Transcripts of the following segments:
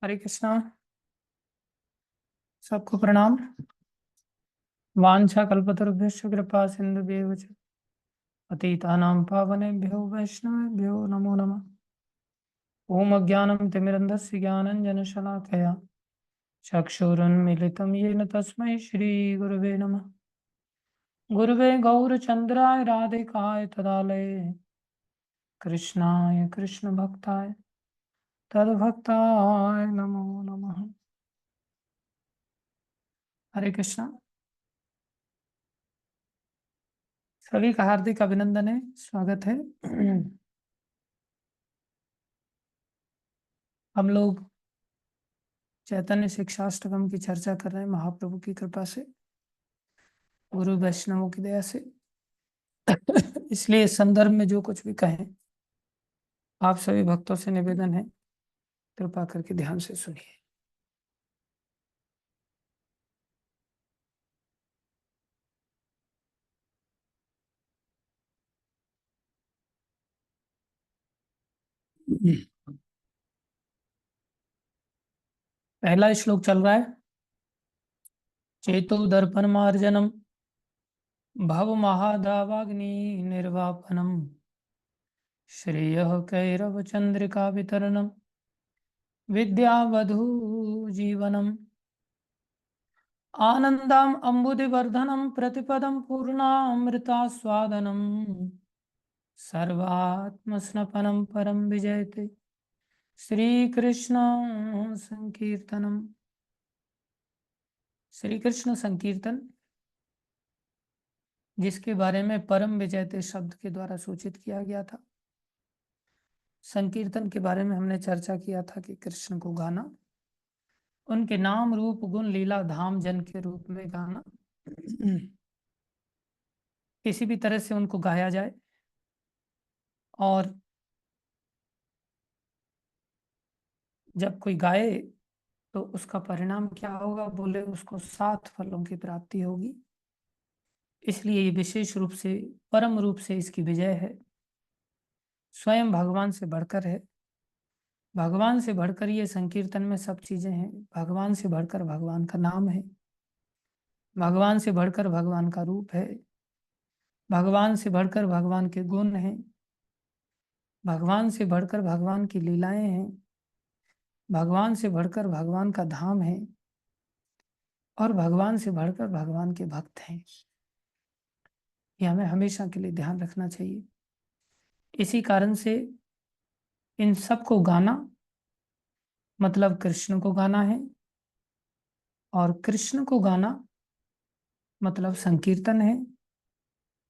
हरे कृष्णा। सबको प्रणाम। वाञ्छा कल्पतरुभ्यश्च कृपा सिन्धुभ्येव च पतितानां पावनेभ्यो वैष्णवेभ्यो नमो नमः। ॐ अज्ञानं तिमिरन्धस्य ज्ञानञ्जनशलाकया चक्षुरुन्मीलितं येन तस्मै श्रीगुरवे नमः। गुरवे गौरचन्द्राय राधिकाय तदालये कृष्णाय कृष्णभक्ताय तद्भक्ताय नमो नमः। हरे कृष्णा। सभी का हार्दिक अभिनंदन है, स्वागत है। हम लोग चैतन्य शिक्षाष्टकम की चर्चा कर रहे हैं महाप्रभु की कृपा से, गुरु वैष्णवों की दया से। इसलिए इस संदर्भ में जो कुछ भी कहें, आप सभी भक्तों से निवेदन है, कृपा करके ध्यान से सुनिए। पहला श्लोक चल रहा है। चेतो दर्पण मार्जनम भव महादावाग्नि निर्वापनम श्रेय कैरव चंद्रिका वितरणम विद्यावधू जीवनम आनंदम अम्बुदिवर्धनम प्रतिपदम पूर्णामृतास्वादनम सर्वात्मस्नपनम परम विजयते श्री कृष्ण संकीर्तनम। श्री कृष्ण संकीर्तन, जिसके बारे में परम विजयते शब्द के द्वारा सूचित किया गया था। संकीर्तन के बारे में हमने चर्चा किया था कि कृष्ण को गाना, उनके नाम रूप गुण लीला धाम जन के रूप में गाना, किसी भी तरह से उनको गाया जाए और जब कोई गाए तो उसका परिणाम क्या होगा, बोले उसको 7 फलों की प्राप्ति होगी। इसलिए ये विशेष रूप से परम रूप से इसकी विजय है, स्वयं भगवान से बढ़कर है। भगवान से बढ़कर ये संकीर्तन में सब चीजें हैं। भगवान से बढ़कर भगवान का नाम है, भगवान से बढ़कर भगवान का रूप है, भगवान से बढ़कर भगवान के गुण हैं, भगवान से बढ़कर भगवान की लीलाएं हैं, भगवान से बढ़कर भगवान का धाम है और भगवान से बढ़कर भगवान के भक्त हैं। ये हमें हमेशा के लिए ध्यान रखना चाहिए। इसी कारण से इन सबको गाना मतलब कृष्ण को गाना है, और कृष्ण को गाना मतलब संकीर्तन है,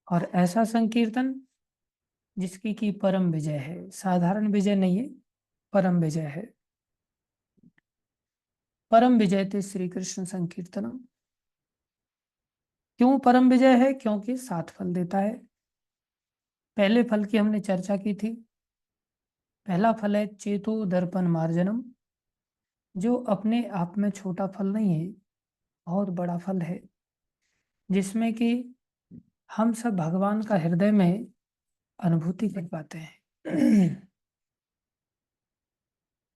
और ऐसा संकीर्तन जिसकी की परम विजय है। साधारण विजय नहीं है, परम विजय है। परम विजय थे श्री कृष्ण संकीर्तनम। क्यों परम विजय है? क्योंकि 7 फल देता है। पहले फल की हमने चर्चा की थी। पहला फल है चेतो दर्पण मार्जनम, जो अपने आप में छोटा फल नहीं है, बहुत बड़ा फल है, जिसमें कि हम सब भगवान का हृदय में अनुभूति कर पाते हैं।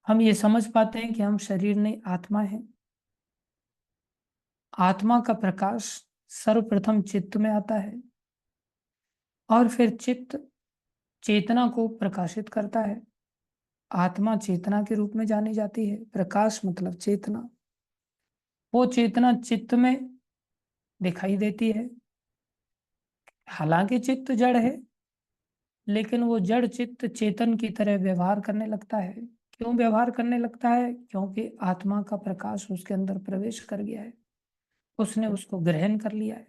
हम ये समझ पाते हैं कि हम शरीर नहीं, आत्मा है। आत्मा का प्रकाश सर्वप्रथम चित्त में आता है और फिर चित्त चेतना को प्रकाशित करता है। आत्मा चेतना के रूप में जानी जाती है। प्रकाश मतलब चेतना। वो चेतना चित्त में दिखाई देती है। हालांकि चित्त जड़ है, लेकिन वो जड़ चित्त चेतन की तरह व्यवहार करने लगता है। क्यों व्यवहार करने लगता है? क्योंकि आत्मा का प्रकाश उसके अंदर प्रवेश कर गया है, उसने उसको ग्रहण कर लिया है।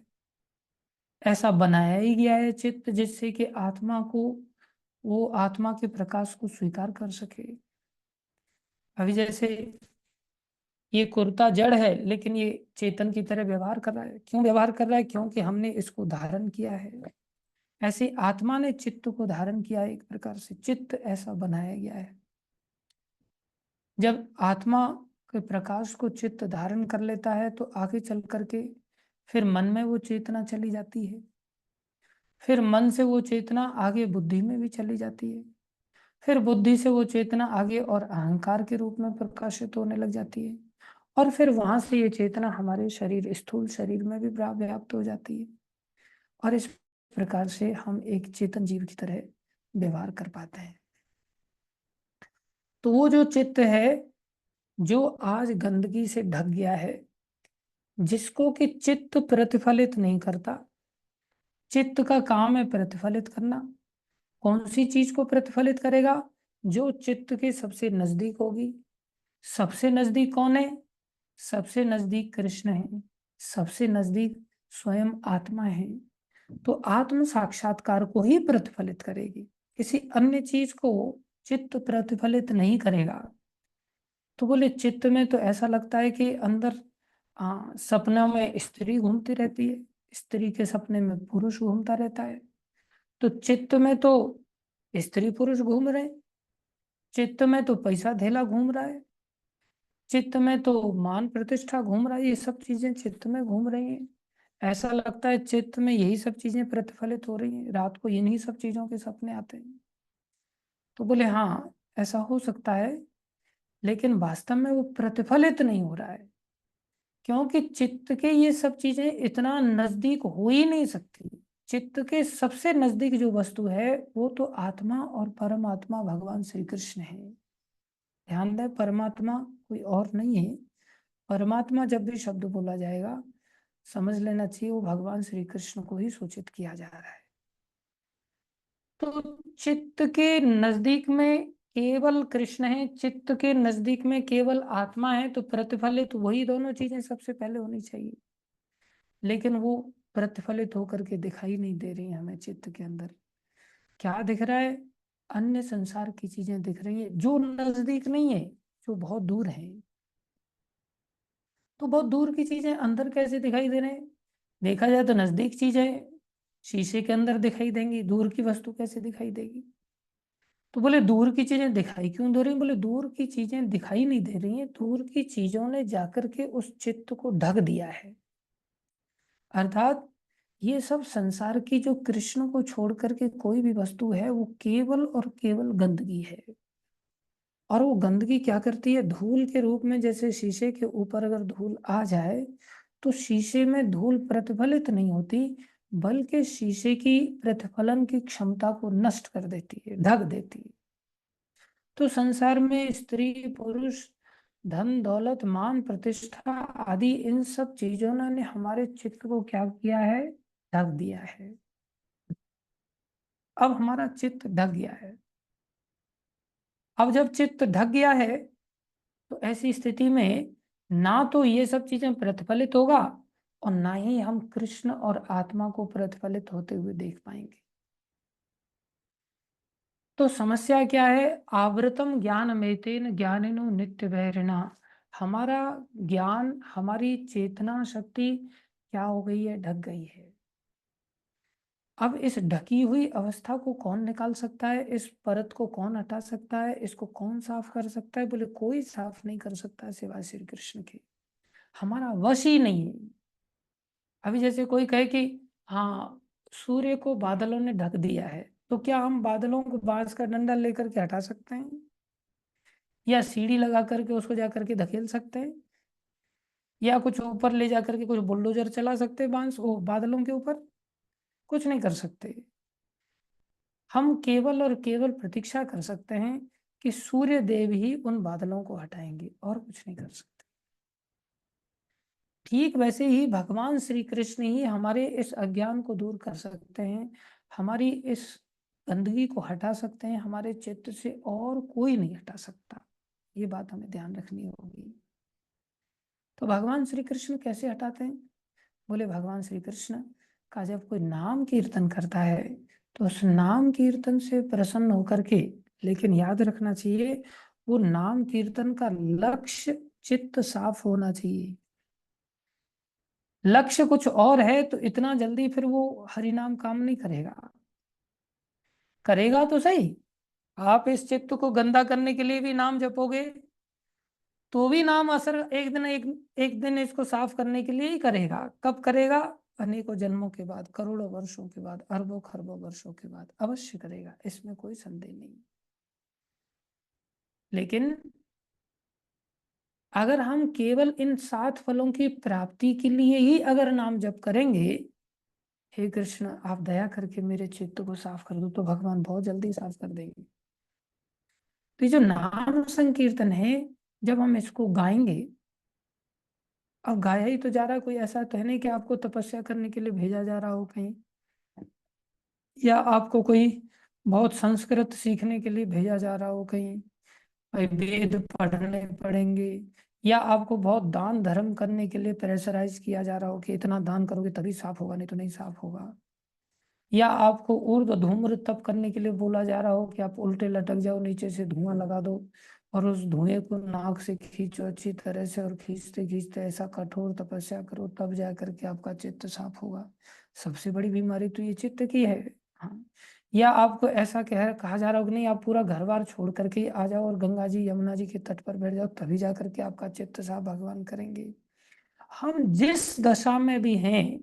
ऐसा बनाया ही गया है चित्त, जिससे कि आत्मा को, वो आत्मा के प्रकाश को स्वीकार कर सके। अभी जैसे ये कुर्ता जड़ है, लेकिन ये चेतन की तरह व्यवहार कर रहा है। क्यों व्यवहार कर रहा है? क्योंकि हमने इसको धारण किया है। ऐसे आत्मा ने चित्त को धारण किया है। एक प्रकार से चित्त ऐसा बनाया गया है। जब आत्मा के प्रकाश को चित्त धारण कर लेता है तो आगे चल करके फिर मन में वो चेतना चली जाती है। फिर मन से वो चेतना आगे बुद्धि में भी चली जाती है। फिर बुद्धि से वो चेतना आगे और अहंकार के रूप में प्रकाशित होने लग जाती है, और फिर वहां से ये चेतना हमारे शरीर, स्थूल शरीर में भी व्याप्त हो जाती है, और इस प्रकार से हम एक चेतन जीव की तरह व्यवहार कर पाते हैं। तो वो जो चित्त है, जो आज गंदगी से ढक गया है, जिसको कि चित्त प्रतिफलित नहीं करता। चित्त का काम है प्रतिफलित करना। कौन सी चीज को प्रतिफलित करेगा? जो चित्त के सबसे नजदीक होगी। सबसे नजदीक कौन है? सबसे नजदीक कृष्ण है, सबसे नजदीक स्वयं आत्मा है। तो आत्म साक्षात्कार को ही प्रतिफलित करेगी, किसी अन्य चीज को चित्त प्रतिफलित नहीं करेगा। तो बोले चित्त में तो ऐसा लगता है कि अंदर सपनों में स्त्री घूमती रहती है, स्त्री के सपने में पुरुष घूमता रहता है। तो चित्त में तो स्त्री पुरुष घूम रहे हैं, चित्त में तो पैसा धेला घूम रहा है, चित्त में तो मान प्रतिष्ठा घूम रहा है, ये सब चीजें चित्त में घूम रही हैं। ऐसा लगता है चित्त में यही सब चीजें प्रतिफलित हो रही हैं, रात को इन्हीं सब चीजों के सपने आते हैं। तो बोले हाँ, ऐसा हो सकता है, लेकिन वास्तव में वो प्रतिफलित नहीं हो रहा है, क्योंकि चित्त के ये सब चीजें इतना नजदीक हो ही नहीं सकती। चित्त के सबसे नजदीक जो वस्तु है वो तो आत्मा और परमात्मा भगवान श्री कृष्ण है। ध्यान दें, परमात्मा कोई और नहीं है। परमात्मा जब भी शब्द बोला जाएगा, समझ लेना चाहिए वो भगवान श्री कृष्ण को ही सूचित किया जा रहा है। तो चित्त के नजदीक में केवल कृष्ण है, चित्त के नजदीक में केवल आत्मा है, तो प्रतिफलित वही दोनों चीजें सबसे पहले होनी चाहिए। लेकिन वो प्रतिफलित होकर के दिखाई नहीं दे रही है हमें। चित्त के अंदर क्या दिख रहा है? अन्य संसार की चीजें दिख रही है, जो नजदीक नहीं है, जो बहुत दूर है। तो बहुत दूर की चीजें अंदर कैसे दिखाई दे रहे हैं? देखा जाए तो नजदीक चीजें शीशे के अंदर दिखाई देंगी, दूर की वस्तु कैसे दिखाई देगी? तो बोले दूर की चीजें दिखाई क्यों दे रही? बोले दूर की चीजें दिखाई नहीं दे रही हैं, दूर की चीजों ने जाकर के उस चित्त को ढक दिया है। अर्थात ये सब संसार की जो कृष्ण को छोड़ करके कोई भी वस्तु है, वो केवल और केवल गंदगी है। और वो गंदगी क्या करती है? धूल के रूप में, जैसे शीशे के ऊपर अगर धूल आ जाए तो शीशे में धूल प्रतिफलित नहीं होती, बल्कि शीशे की प्रतिफलन की क्षमता को नष्ट कर देती है, ढक देती है। तो संसार में स्त्री पुरुष, धन दौलत मान प्रतिष्ठा आदि, इन सब चीजों ने हमारे चित्त को क्या किया है? ढक दिया है। अब हमारा चित्त ढक गया है। अब जब चित्त ढक गया है, तो ऐसी स्थिति में ना तो ये सब चीजें प्रतिफलित होगा, और ना ही हम कृष्ण और आत्मा को प्रतिफलित होते हुए देख पाएंगे। तो समस्या क्या है? आवृतम ज्ञान मेतेन ज्ञानिनो नित्य वैरिणा। हमारा ज्ञान, हमारी चेतना शक्ति क्या हो गई है? ढक गई है। अब इस ढकी हुई अवस्था को कौन निकाल सकता है? इस परत को कौन हटा सकता है? इसको कौन साफ कर सकता है? बोले कोई साफ नहीं कर सकता सिवाय श्री कृष्ण के। हमारा वश ही नहीं है। अभी जैसे कोई कहे कि हाँ, सूर्य को बादलों ने ढक दिया है, तो क्या हम बादलों को बांस का डंडा लेकर के हटा सकते हैं? या सीढ़ी लगा करके उसको जा करके धकेल सकते हैं? या कुछ ऊपर ले जा करके कुछ बुलडोजर चला सकते हैं बांस वो बादलों के ऊपर? कुछ नहीं कर सकते। हम केवल और केवल प्रतीक्षा कर सकते हैं कि सूर्य देव ही उन बादलों को हटाएंगे, और कुछ नहीं कर सकते। ठीक वैसे ही भगवान श्री कृष्ण ही हमारे इस अज्ञान को दूर कर सकते हैं, हमारी इस गंदगी को हटा सकते हैं हमारे चित्त से, और कोई नहीं हटा सकता। ये बात हमें ध्यान रखनी होगी। तो भगवान श्री कृष्ण कैसे हटाते हैं? बोले भगवान श्री कृष्ण का जब कोई नाम कीर्तन करता है, तो उस नाम कीर्तन से प्रसन्न होकर के, लेकिन याद रखना चाहिए वो नाम कीर्तन का लक्ष्य चित्त साफ होना चाहिए। लक्ष्य कुछ और है तो इतना जल्दी फिर वो हरि नाम काम नहीं करेगा। करेगा तो सही, आप इस चित्त को गंदा करने के लिए भी नाम जपोगे, तो भी नाम असर एक दिन इसको साफ करने के लिए ही करेगा। कब करेगा? अनेकों जन्मों के बाद, करोड़ों वर्षों के बाद, अरबों खरबों वर्षों के बाद अवश्य करेगा, इसमें कोई संदेह नहीं। लेकिन अगर हम केवल इन 7 फलों की प्राप्ति के लिए ही अगर नाम जप करेंगे, हे कृष्ण आप दया करके मेरे चित्त को साफ कर दो, तो भगवान बहुत जल्दी साफ कर देंगे। तो ये जो नाम संकीर्तन है, जब हम इसको गाएंगे, अब गाया ही तो जा रहा है, कोई ऐसा तो है नहीं कि आपको तपस्या करने के लिए भेजा जा रहा हो कहीं, या आपको कोई बहुत संस्कृत सीखने के लिए भेजा जा रहा हो कहीं, भाई वेद पढ़ने पड़ेंगे, या आपको बहुत दान धर्म करने के लिए प्रेशराइज किया जा रहा हो कि इतना दान करोगे तभी साफ होगा, नहीं तो नहीं साफ होगा, या आपको ऊर्ध्व धूम्र तप करने के लिए बोला जा रहा हो कि आप उल्टे लटक जाओ, नीचे से धुआं लगा दो और उस धुएं को नाक से खींचो अच्छी तरह से, और खींचते खींचते ऐसा कठोर तपस्या करो, तब जा करके आपका चित्त साफ होगा। सबसे बड़ी बीमारी तो ये चित्त की है। हाँ, या आपको ऐसा कहा जा रहा हो कि नहीं, आप पूरा घर बार छोड़ करके ही आ जाओ और गंगा जी यमुना जी के तट पर बैठ जाओ, तभी जा करके आपका चित्त साफ भगवान करेंगे। हम जिस दशा में भी हैं,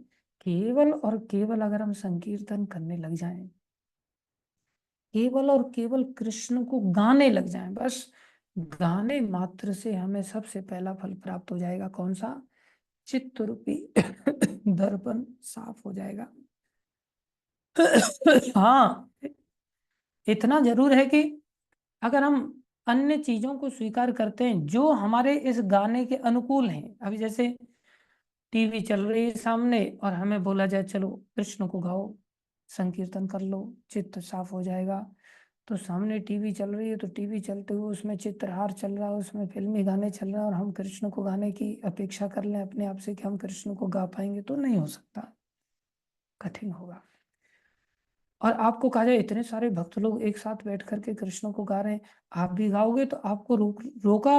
केवल और केवल अगर हम संकीर्तन करने लग जाएं, केवल और केवल कृष्ण को गाने लग जाएं, बस गाने मात्र से हमें सबसे पहला फल प्राप्त हो जाएगा। कौन सा? चित्त रूपी दर्पण साफ हो जाएगा। हाँ, इतना जरूर है कि अगर हम अन्य चीजों को स्वीकार करते हैं जो हमारे इस गाने के अनुकूल हैं, अभी जैसे टीवी चल रही है सामने और हमें बोला जाए चलो कृष्ण को गाओ, संकीर्तन कर लो, चित्त साफ हो जाएगा, तो सामने टीवी चल रही है, तो टीवी चलते हुए उसमें चित्रहार चल रहा है, उसमें फिल्मी गाने चल रहे हैं, और हम कृष्ण को गाने की अपेक्षा कर लें अपने आप से कि हम कृष्ण को गा पाएंगे, तो नहीं हो सकता, कठिन होगा। और आपको कहा जाए इतने सारे भक्त लोग एक साथ बैठ करके कृष्ण को गा रहे हैं, आप भी गाओगे, तो आपको रोका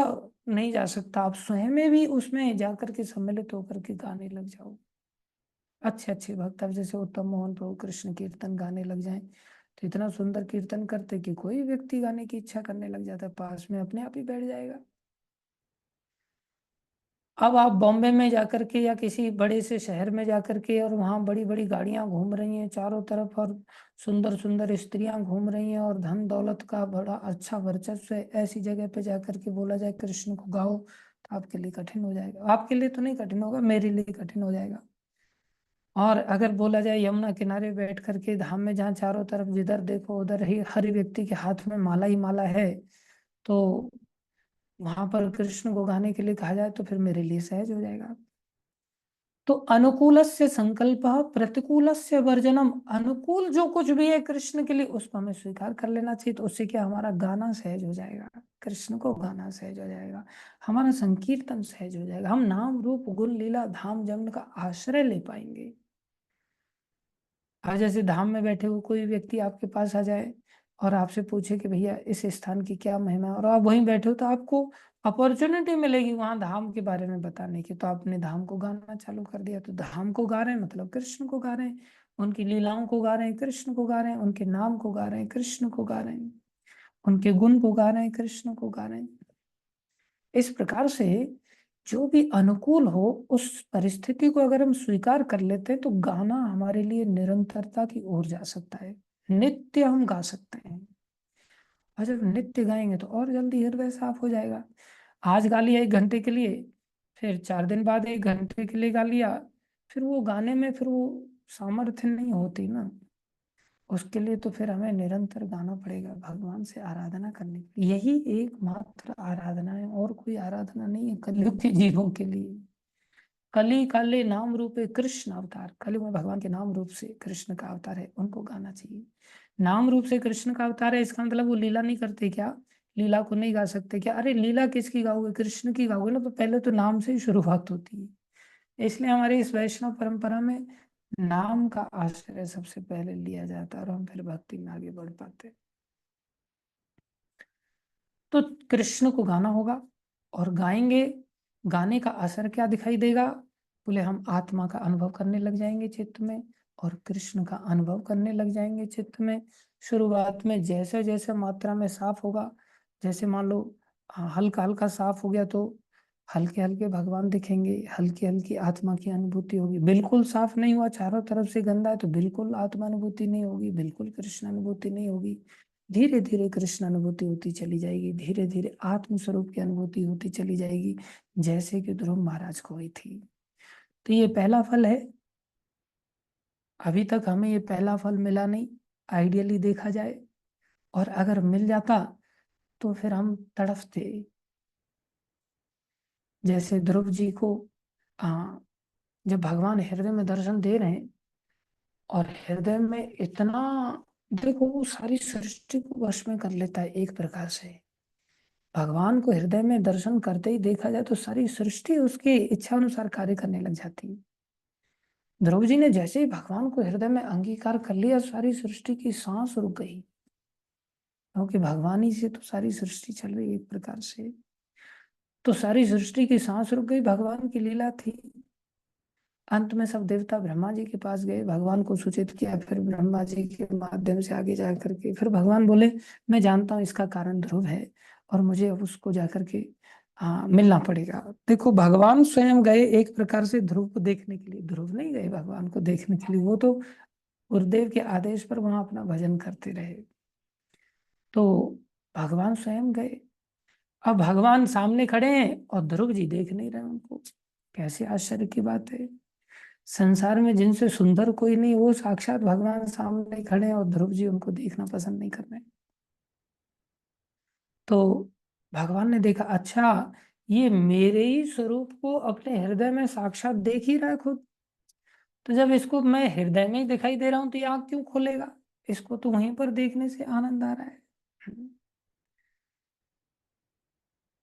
नहीं जा सकता, आप स्वयं में भी उसमें जाकर के सम्मिलित होकर के गाने लग जाओ। अच्छे अच्छे भक्त अब जैसे उत्तम मोहन प्रभु कृष्ण कीर्तन गाने लग जाएं, तो इतना सुंदर कीर्तन करते कि कोई व्यक्ति गाने की इच्छा करने लग जाता है, पास में अपने आप ही बैठ जाएगा। अब आप बॉम्बे में जाकर के या किसी बड़े से शहर में जाकर के, और वहाँ बड़ी बड़ी गाड़ियां घूम रही हैं चारों तरफ, और सुंदर सुंदर स्त्रियां घूम रही हैं, और धन दौलत का बड़ा अच्छा वर्चस्व है, ऐसी जगह पे जाकर के बोला जाए कृष्ण को गाओ, तो आपके लिए कठिन हो जाएगा। आपके लिए तो नहीं कठिन होगा, मेरे लिए कठिन हो जाएगा। और अगर बोला जाए यमुना किनारे बैठ करके धाम में, जहाँ चारों तरफ जिधर देखो उधर ही हर व्यक्ति के हाथ में माला ही माला है, तो वहां पर कृष्ण को गाने के लिए कहा जाए, तो फिर मेरे लिए सहज हो जाएगा। तो अनुकूलस्य संकल्प, प्रतिकूलस्य वर्जनम, अनुकूल जो कुछ भी है कृष्ण के लिए उसको हमें स्वीकार कर लेना चाहिए, तो उससे क्या हमारा गाना सहज हो जाएगा, कृष्ण को गाना सहज हो जाएगा, हमारा संकीर्तन सहज हो जाएगा, हम नाम रूप गुण लीला धाम जन्म का आश्रय ले पाएंगे। आज जैसे धाम में बैठे हुए कोई व्यक्ति आपके पास आ जाए और आपसे पूछे कि भैया इस स्थान की क्या महिमा है, और आप वहीं बैठे हो, तो आपको अपॉर्चुनिटी मिलेगी वहां धाम के बारे में बताने की, तो आपने धाम को गाना चालू कर दिया, तो धाम को गा रहे हैं मतलब कृष्ण को गा रहे हैं, उनकी लीलाओं को गा रहे हैं, कृष्ण को गा रहे हैं, उनके नाम को गा रहे हैं, कृष्ण को गा रहे हैं, उनके गुण को गा रहे हैं, कृष्ण को गा रहे हैं। इस प्रकार से जो भी अनुकूल हो उस परिस्थिति को अगर हम स्वीकार कर लेते हैं, तो गाना हमारे लिए निरंतरता की ओर जा सकता है, नित्य हम गा सकते हैं। और जब नित्य गाएंगे तो और जल्दी हृदय साफ हो जाएगा। आज गा लिया 1 घंटे के लिए, फिर 4 दिन बाद 1 घंटे के लिए गा लिया, फिर वो गाने में फिर वो सामर्थ्य नहीं होती ना, उसके लिए तो फिर हमें निरंतर गाना पड़ेगा, भगवान से आराधना करने के लिए। यही एकमात्र आराधना है, और कोई आराधना नहीं है कलयुग के जीवों के लिए। कली काले नाम रूपे कृष्ण अवतार, कलयुग में भगवान के नाम रूप से कृष्ण का अवतार है, उनको गाना चाहिए। नाम रूप से कृष्ण का अवतार है, इसका मतलब वो लीला नहीं करते क्या? लीला को नहीं गा सकते क्या? अरे लीला किसकी गाओगे? कृष्ण की गाओगे ना, तो पहले तो नाम से ही शुरुआत होती है। इसलिए हमारी इस वैष्णव परंपरा में नाम का आश्रय सबसे पहले लिया जाता है, और हम फिर भक्ति में आगे बढ़ पाते हैं। तो कृष्ण को गाना होगा, और गाएंगे, गाने का असर क्या दिखाई देगा? बोले हम आत्मा का अनुभव करने लग जाएंगे चित्त में, और कृष्ण का अनुभव करने लग जाएंगे चित्त में। शुरुआत में जैसे जैसे मात्रा में साफ होगा, जैसे मान लो हल्का हल्का साफ हो गया, तो हल्के हल्के भगवान दिखेंगे, हल्की हल्की आत्मा की अनुभूति होगी। बिल्कुल साफ नहीं हुआ, चारों तरफ से गंदा है, तो बिल्कुल आत्मा अनुभूति नहीं होगी, बिल्कुल कृष्ण अनुभूति नहीं होगी। धीरे धीरे कृष्ण अनुभूति होती चली जाएगी, धीरे धीरे आत्म स्वरूप की अनुभूति होती चली जाएगी, जैसे कि ध्रुव महाराज को हुई थी। तो ये पहला फल है। अभी तक हमें ये पहला फल मिला नहीं, आइडियली देखा जाए, और अगर मिल जाता तो फिर हम तड़फते। जैसे ध्रुव जी को आ, जब भगवान हृदय में दर्शन दे रहे हैं, और हृदय में इतना, देखो वो सारी सृष्टि को वश में कर लेता है एक प्रकार से। भगवान को हृदय में दर्शन करते ही देखा जाए तो सारी सृष्टि उसकी इच्छा अनुसार कार्य करने लग जाती है। ध्रुव जी ने जैसे ही भगवान को हृदय में अंगीकार कर लिया, सारी सृष्टि की सांस रुक गई, क्योंकि भगवान ही से तो सारी सृष्टि चल रही है एक प्रकार से। तो सारी सृष्टि की सांस रुक गई, भगवान की लीला थी। अंत में सब देवता ब्रह्मा जी के पास गए, भगवान को सूचित किया, फिर ब्रह्मा जी के माध्यम से आगे जा करके फिर भगवान बोले, मैं जानता हूँ इसका कारण ध्रुव है, और मुझे अब उसको जाकर के मिलना पड़ेगा। देखो भगवान स्वयं गए एक प्रकार से ध्रुव को देखने के लिए, ध्रुव नहीं गए भगवान को देखने के लिए, वो तो गुरुदेव के आदेश पर वहां अपना भजन करते रहे। तो भगवान स्वयं गए। अब भगवान सामने खड़े हैं और ध्रुव जी देख नहीं रहे उनको। कैसे आश्चर्य की बात है। संसार में जिनसे सुंदर कोई नहीं, वो साक्षात भगवान सामने खड़े हैं और ध्रुव जी उनको देखना पसंद नहीं कर रहे। तो भगवान ने देखा, अच्छा ये मेरे ही स्वरूप को अपने हृदय में साक्षात देख ही रहा है खुद, तो जब इसको मैं हृदय में ही दिखाई दे रहा हूं तो ये आंख क्यों खोलेगा, इसको तो वहीं पर देखने से आनंद आ रहा है।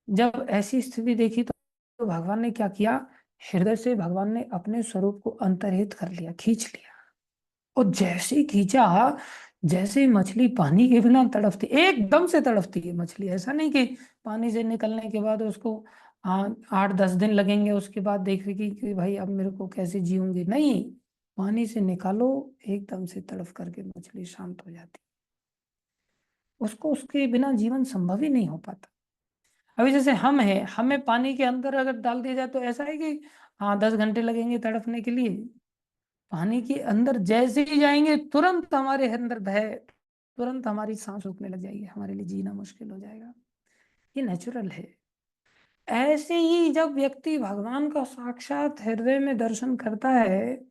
जब ऐसी स्थिति देखी तो भगवान ने क्या किया, हृदय से भगवान ने अपने स्वरूप को अंतर्हित कर लिया, खींच लिया। और जैसे ही खींचा, जैसे ही मछली पानी के बिना तड़पती, एकदम से तड़पती है मछली, ऐसा नहीं कि पानी से निकलने के बाद उसको 8-10 दिन लगेंगे, उसके बाद देखेगी कि भाई अब मेरे को कैसे जीऊंगी, नहीं। पानी से निकालो, एकदम से तड़प करके मछली शांत हो जाती। उसको उसके बिना जीवन संभव ही नहीं हो पाता। अभी जैसे हम हैं, हमें पानी के अंदर अगर डाल दिया जाए तो ऐसा है कि हाँ 10 घंटे लगेंगे तड़पने के लिए। पानी के अंदर जैसे ही जाएंगे, तुरंत हमारे अंदर भय, तुरंत हमारी सांस रुकने लग जाएगी, हमारे लिए जीना मुश्किल हो जाएगा। ये नेचुरल है। ऐसे ही जब व्यक्ति भगवान का साक्षात हृदय में दर्शन करता है,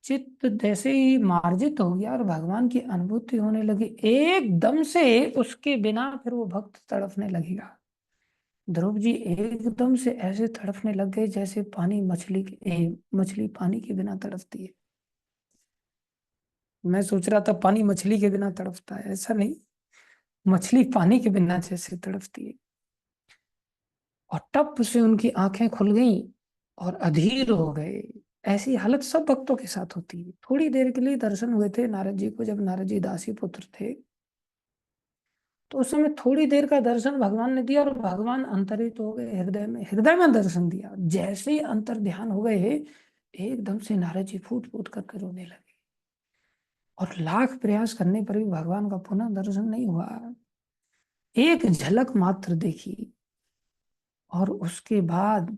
चित्त जैसे ही मार्जित हो गया और भगवान की अनुभूति होने लगी, एकदम से उसके बिना फिर वो भक्त तड़पने लगेगा। ध्रुव जी एकदम से ऐसे तड़पने लग गए जैसे पानी मछली पानी के बिना तड़पती है। मैं सोच रहा था पानी मछली के बिना तड़पता है, ऐसा नहीं, मछली पानी के बिना जैसे तड़पती है। और टप से उनकी आंखें खुल गईं और अधीर हो गए। ऐसी हालत सब भक्तों के साथ होती है। थोड़ी देर के लिए दर्शन हुए थे नारद जी को, जब नारद जी दासी पुत्र थे, तो उस समय थोड़ी देर का दर्शन भगवान ने दिया और भगवान अंतरित हो गए हृदय में, हृदय में दर्शन दिया। जैसे ही अंतर ध्यान हो गए, एकदम से नारद जी फूट फूट करके रोने लगे। और लाख प्रयास करने पर भी भगवान का पुनः दर्शन नहीं हुआ। एक झलक मात्र देखी, और उसके बाद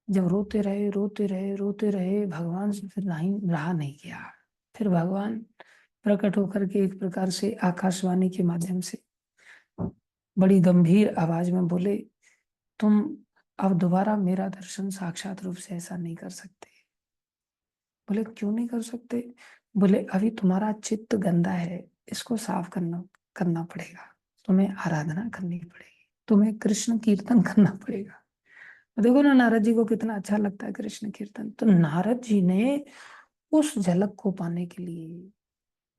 जब रोते रहे रोते रहे रोते रहे, भगवान से फिर नहीं रहा नहीं गया। फिर भगवान प्रकट होकर के एक प्रकार से आकाशवाणी के माध्यम से बड़ी गंभीर आवाज में बोले, तुम अब दोबारा मेरा दर्शन साक्षात रूप से ऐसा नहीं कर सकते। बोले क्यों नहीं कर सकते? बोले अभी तुम्हारा चित्त गंदा है, इसको साफ करना करना पड़ेगा। तुम्हें आराधना करनी पड़ेगी, तुम्हें कृष्ण कीर्तन करना पड़ेगा। देखो ना नारद जी को कितना अच्छा लगता है कृष्ण कीर्तन। तो नारद जी ने उस झलक को पाने के लिए,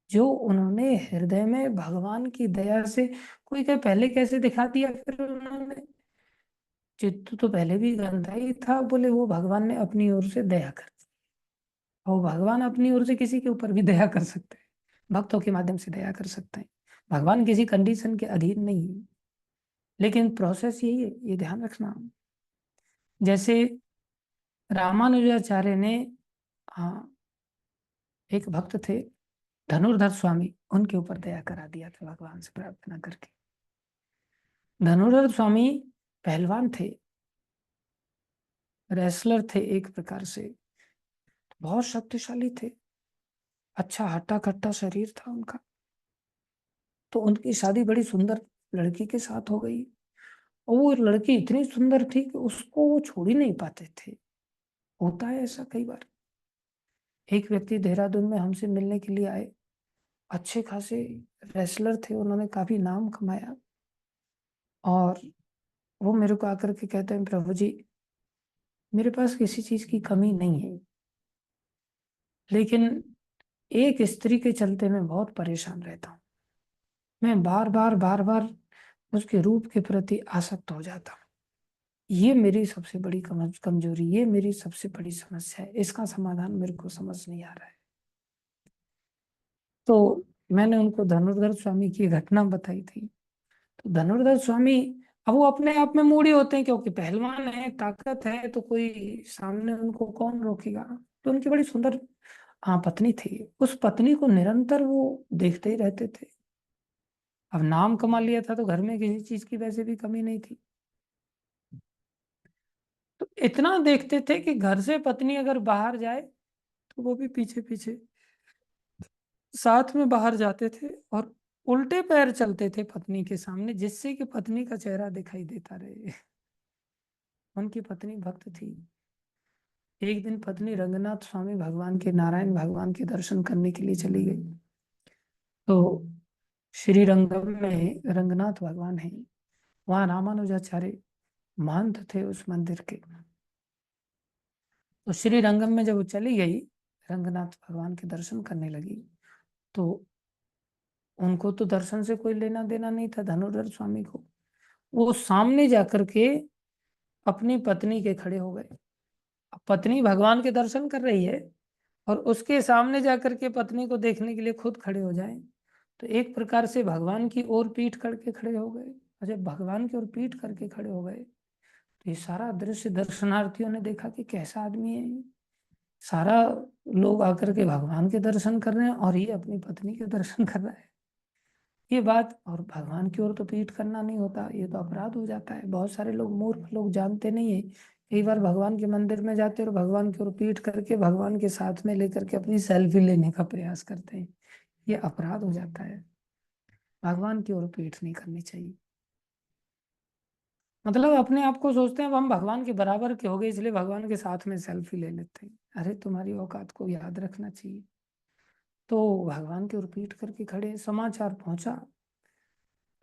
जो उन्होंने हृदय में भगवान की दया से, कोई कहे पहले कैसे दिखा दिया, फिर उन्होंने, चित्त तो पहले भी गंदा ही था, बोले वो भगवान ने अपनी ओर से दया कर दी। और भगवान अपनी ओर से किसी के ऊपर भी दया कर सकते हैं, भक्तों के माध्यम से दया कर सकते हैं। भगवान किसी कंडीशन के अधीन नहीं है। लेकिन प्रोसेस यही है, ये ध्यान रखना। जैसे रामानुजाचार्य ने, हाँ, एक भक्त थे धनुर्धर स्वामी, उनके ऊपर दया करा दिया था भगवान से प्रार्थना करके। धनुर्धर स्वामी पहलवान थे, रेसलर थे एक प्रकार से, बहुत शक्तिशाली थे, अच्छा हट्टा कट्टा शरीर था उनका। तो उनकी शादी बड़ी सुंदर लड़की के साथ हो गई, और वो लड़की इतनी सुंदर थी कि उसको वो छोड़ ही नहीं पाते थे। होता है ऐसा कई बार। एक व्यक्ति देहरादून में हमसे मिलने के लिए आए, अच्छे खासे रेसलर थे, उन्होंने काफी नाम कमाया, और वो मेरे को आकर के कहते हैं, प्रभु जी मेरे पास किसी चीज की कमी नहीं है, लेकिन एक स्त्री के चलते मैं बहुत परेशान रहता हूँ। मैं बार बार उसके रूप के प्रति आसक्त हो जाता हूँ। ये मेरी सबसे बड़ी कमजोरी, ये मेरी सबसे बड़ी समस्या है, इसका समाधान मेरे को समझ नहीं आ रहा है। तो मैंने उनको धनुर्धर स्वामी की घटना बताई थी। तो धनुर्धर स्वामी, अब वो अपने आप में मूडी होते हैं, क्योंकि पहलवान है, ताकत है, तो कोई सामने उनको कौन रोकेगा। तो उनकी बड़ी सुंदर पत्नी थी, उस पत्नी को निरंतर वो देखते ही रहते थे। अब नाम कमा लिया था तो घर में किसी चीज की वैसे भी कमी नहीं थी। तो इतना देखते थे कि घर से पत्नी अगर बाहर जाए तो वो भी पीछे पीछे साथ में बाहर जाते थे, और उल्टे पैर चलते थे पत्नी के सामने, जिससे कि पत्नी का चेहरा दिखाई देता रहे। उनकी पत्नी भक्त थी। एक दिन पत्नी रंगनाथ स्वामी भगवान के, नारायण भगवान के दर्शन करने के लिए चली गई। तो श्री रंगम में रंगनाथ भगवान है, वहां रामानुजाचार्य महंत थे उस मंदिर के। तो श्री रंगम में जब वो चली गई, रंगनाथ भगवान के दर्शन करने लगी, तो उनको तो दर्शन से कोई लेना देना नहीं था, धनुर्धर स्वामी को। वो सामने जाकर के अपनी पत्नी के खड़े हो गए। अब पत्नी भगवान के दर्शन कर रही है, और उसके सामने जाकर के पत्नी को देखने के लिए खुद खड़े हो जाए, तो एक प्रकार से भगवान की ओर पीठ करके खड़े हो गए। और जब भगवान की ओर पीठ करके खड़े हो गए, तो ये सारा दृश्य दर्शनार्थियों ने देखा कि कैसा आदमी है ये। सारा लोग आकर के भगवान के दर्शन कर रहे हैं, और ये अपनी पत्नी के दर्शन कर रहा है। ये बात, और भगवान की ओर तो पीठ करना नहीं होता, ये तो अपराध हो जाता है। बहुत सारे लोग, मूर्ख लोग, जानते नहीं है। कई बार भगवान के मंदिर में जाते हैं और भगवान की ओर पीठ करके भगवान के साथ में लेकर के अपनी सेल्फी लेने का प्रयास करते हैं। ये अपराध हो जाता है। भगवान की ओर पीठ नहीं करनी चाहिए। मतलब अपने आप को सोचते हैं अब हम भगवान के बराबर के हो गए, इसलिए भगवान के साथ में सेल्फी ले लेते हैं। अरे तुम्हारी औकात को याद रखना चाहिए। तो भगवान की ओर पीठ करके खड़े, समाचार पहुंचा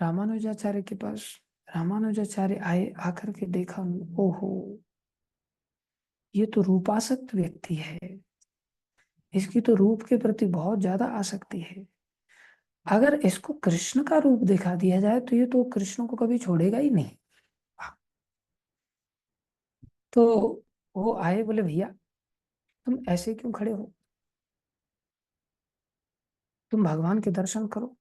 रामानुजाचार्य के पास। रामानुजाचार्य आए, आकर के देखा, ओहो ये तो रूपासक्त व्यक्ति है, इसकी तो रूप के प्रति बहुत ज्यादा आसक्ति है। अगर इसको कृष्ण का रूप दिखा दिया जाए तो ये तो कृष्ण को कभी छोड़ेगा ही नहीं। तो वो आए, बोले भैया तुम ऐसे क्यों खड़े हो, तुम भगवान के दर्शन करो।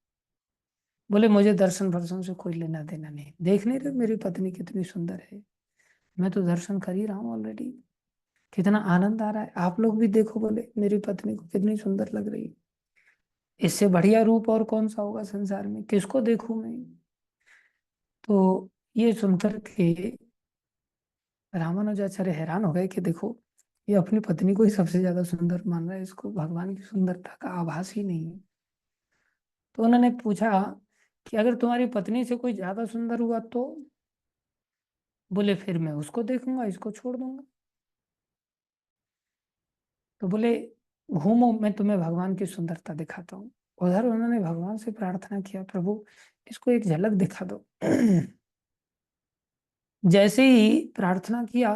बोले मुझे दर्शन वर्शन से कोई लेना देना नहीं, देख नहीं रहे मेरी पत्नी कितनी सुंदर है, मैं तो दर्शन कर ही रहा हूँ ऑलरेडी। कितना आनंद आ रहा है, आप लोग भी देखो, बोले मेरी पत्नी को कितनी सुंदर लग रही है। इससे बढ़िया रूप और कौन सा होगा संसार में, किसको देखूं मैं। तो ये सुनकर के रामानुजाचार्य हैरान हो गए कि देखो, ये अपनी पत्नी को ही सबसे ज्यादा सुंदर मान रहा है, इसको भगवान की सुंदरता का आभास ही नहीं है। तो उन्होंने पूछा कि अगर तुम्हारी पत्नी से कोई ज्यादा सुंदर हुआ तो। बोले फिर मैं उसको देखूंगा, इसको छोड़ दूंगा। तो बोले घूमो, मैं तुम्हें भगवान की सुंदरता दिखाता हूँ। उधर उन्होंने भगवान से प्रार्थना किया, प्रभु इसको एक झलक दिखा दो। जैसे ही प्रार्थना किया,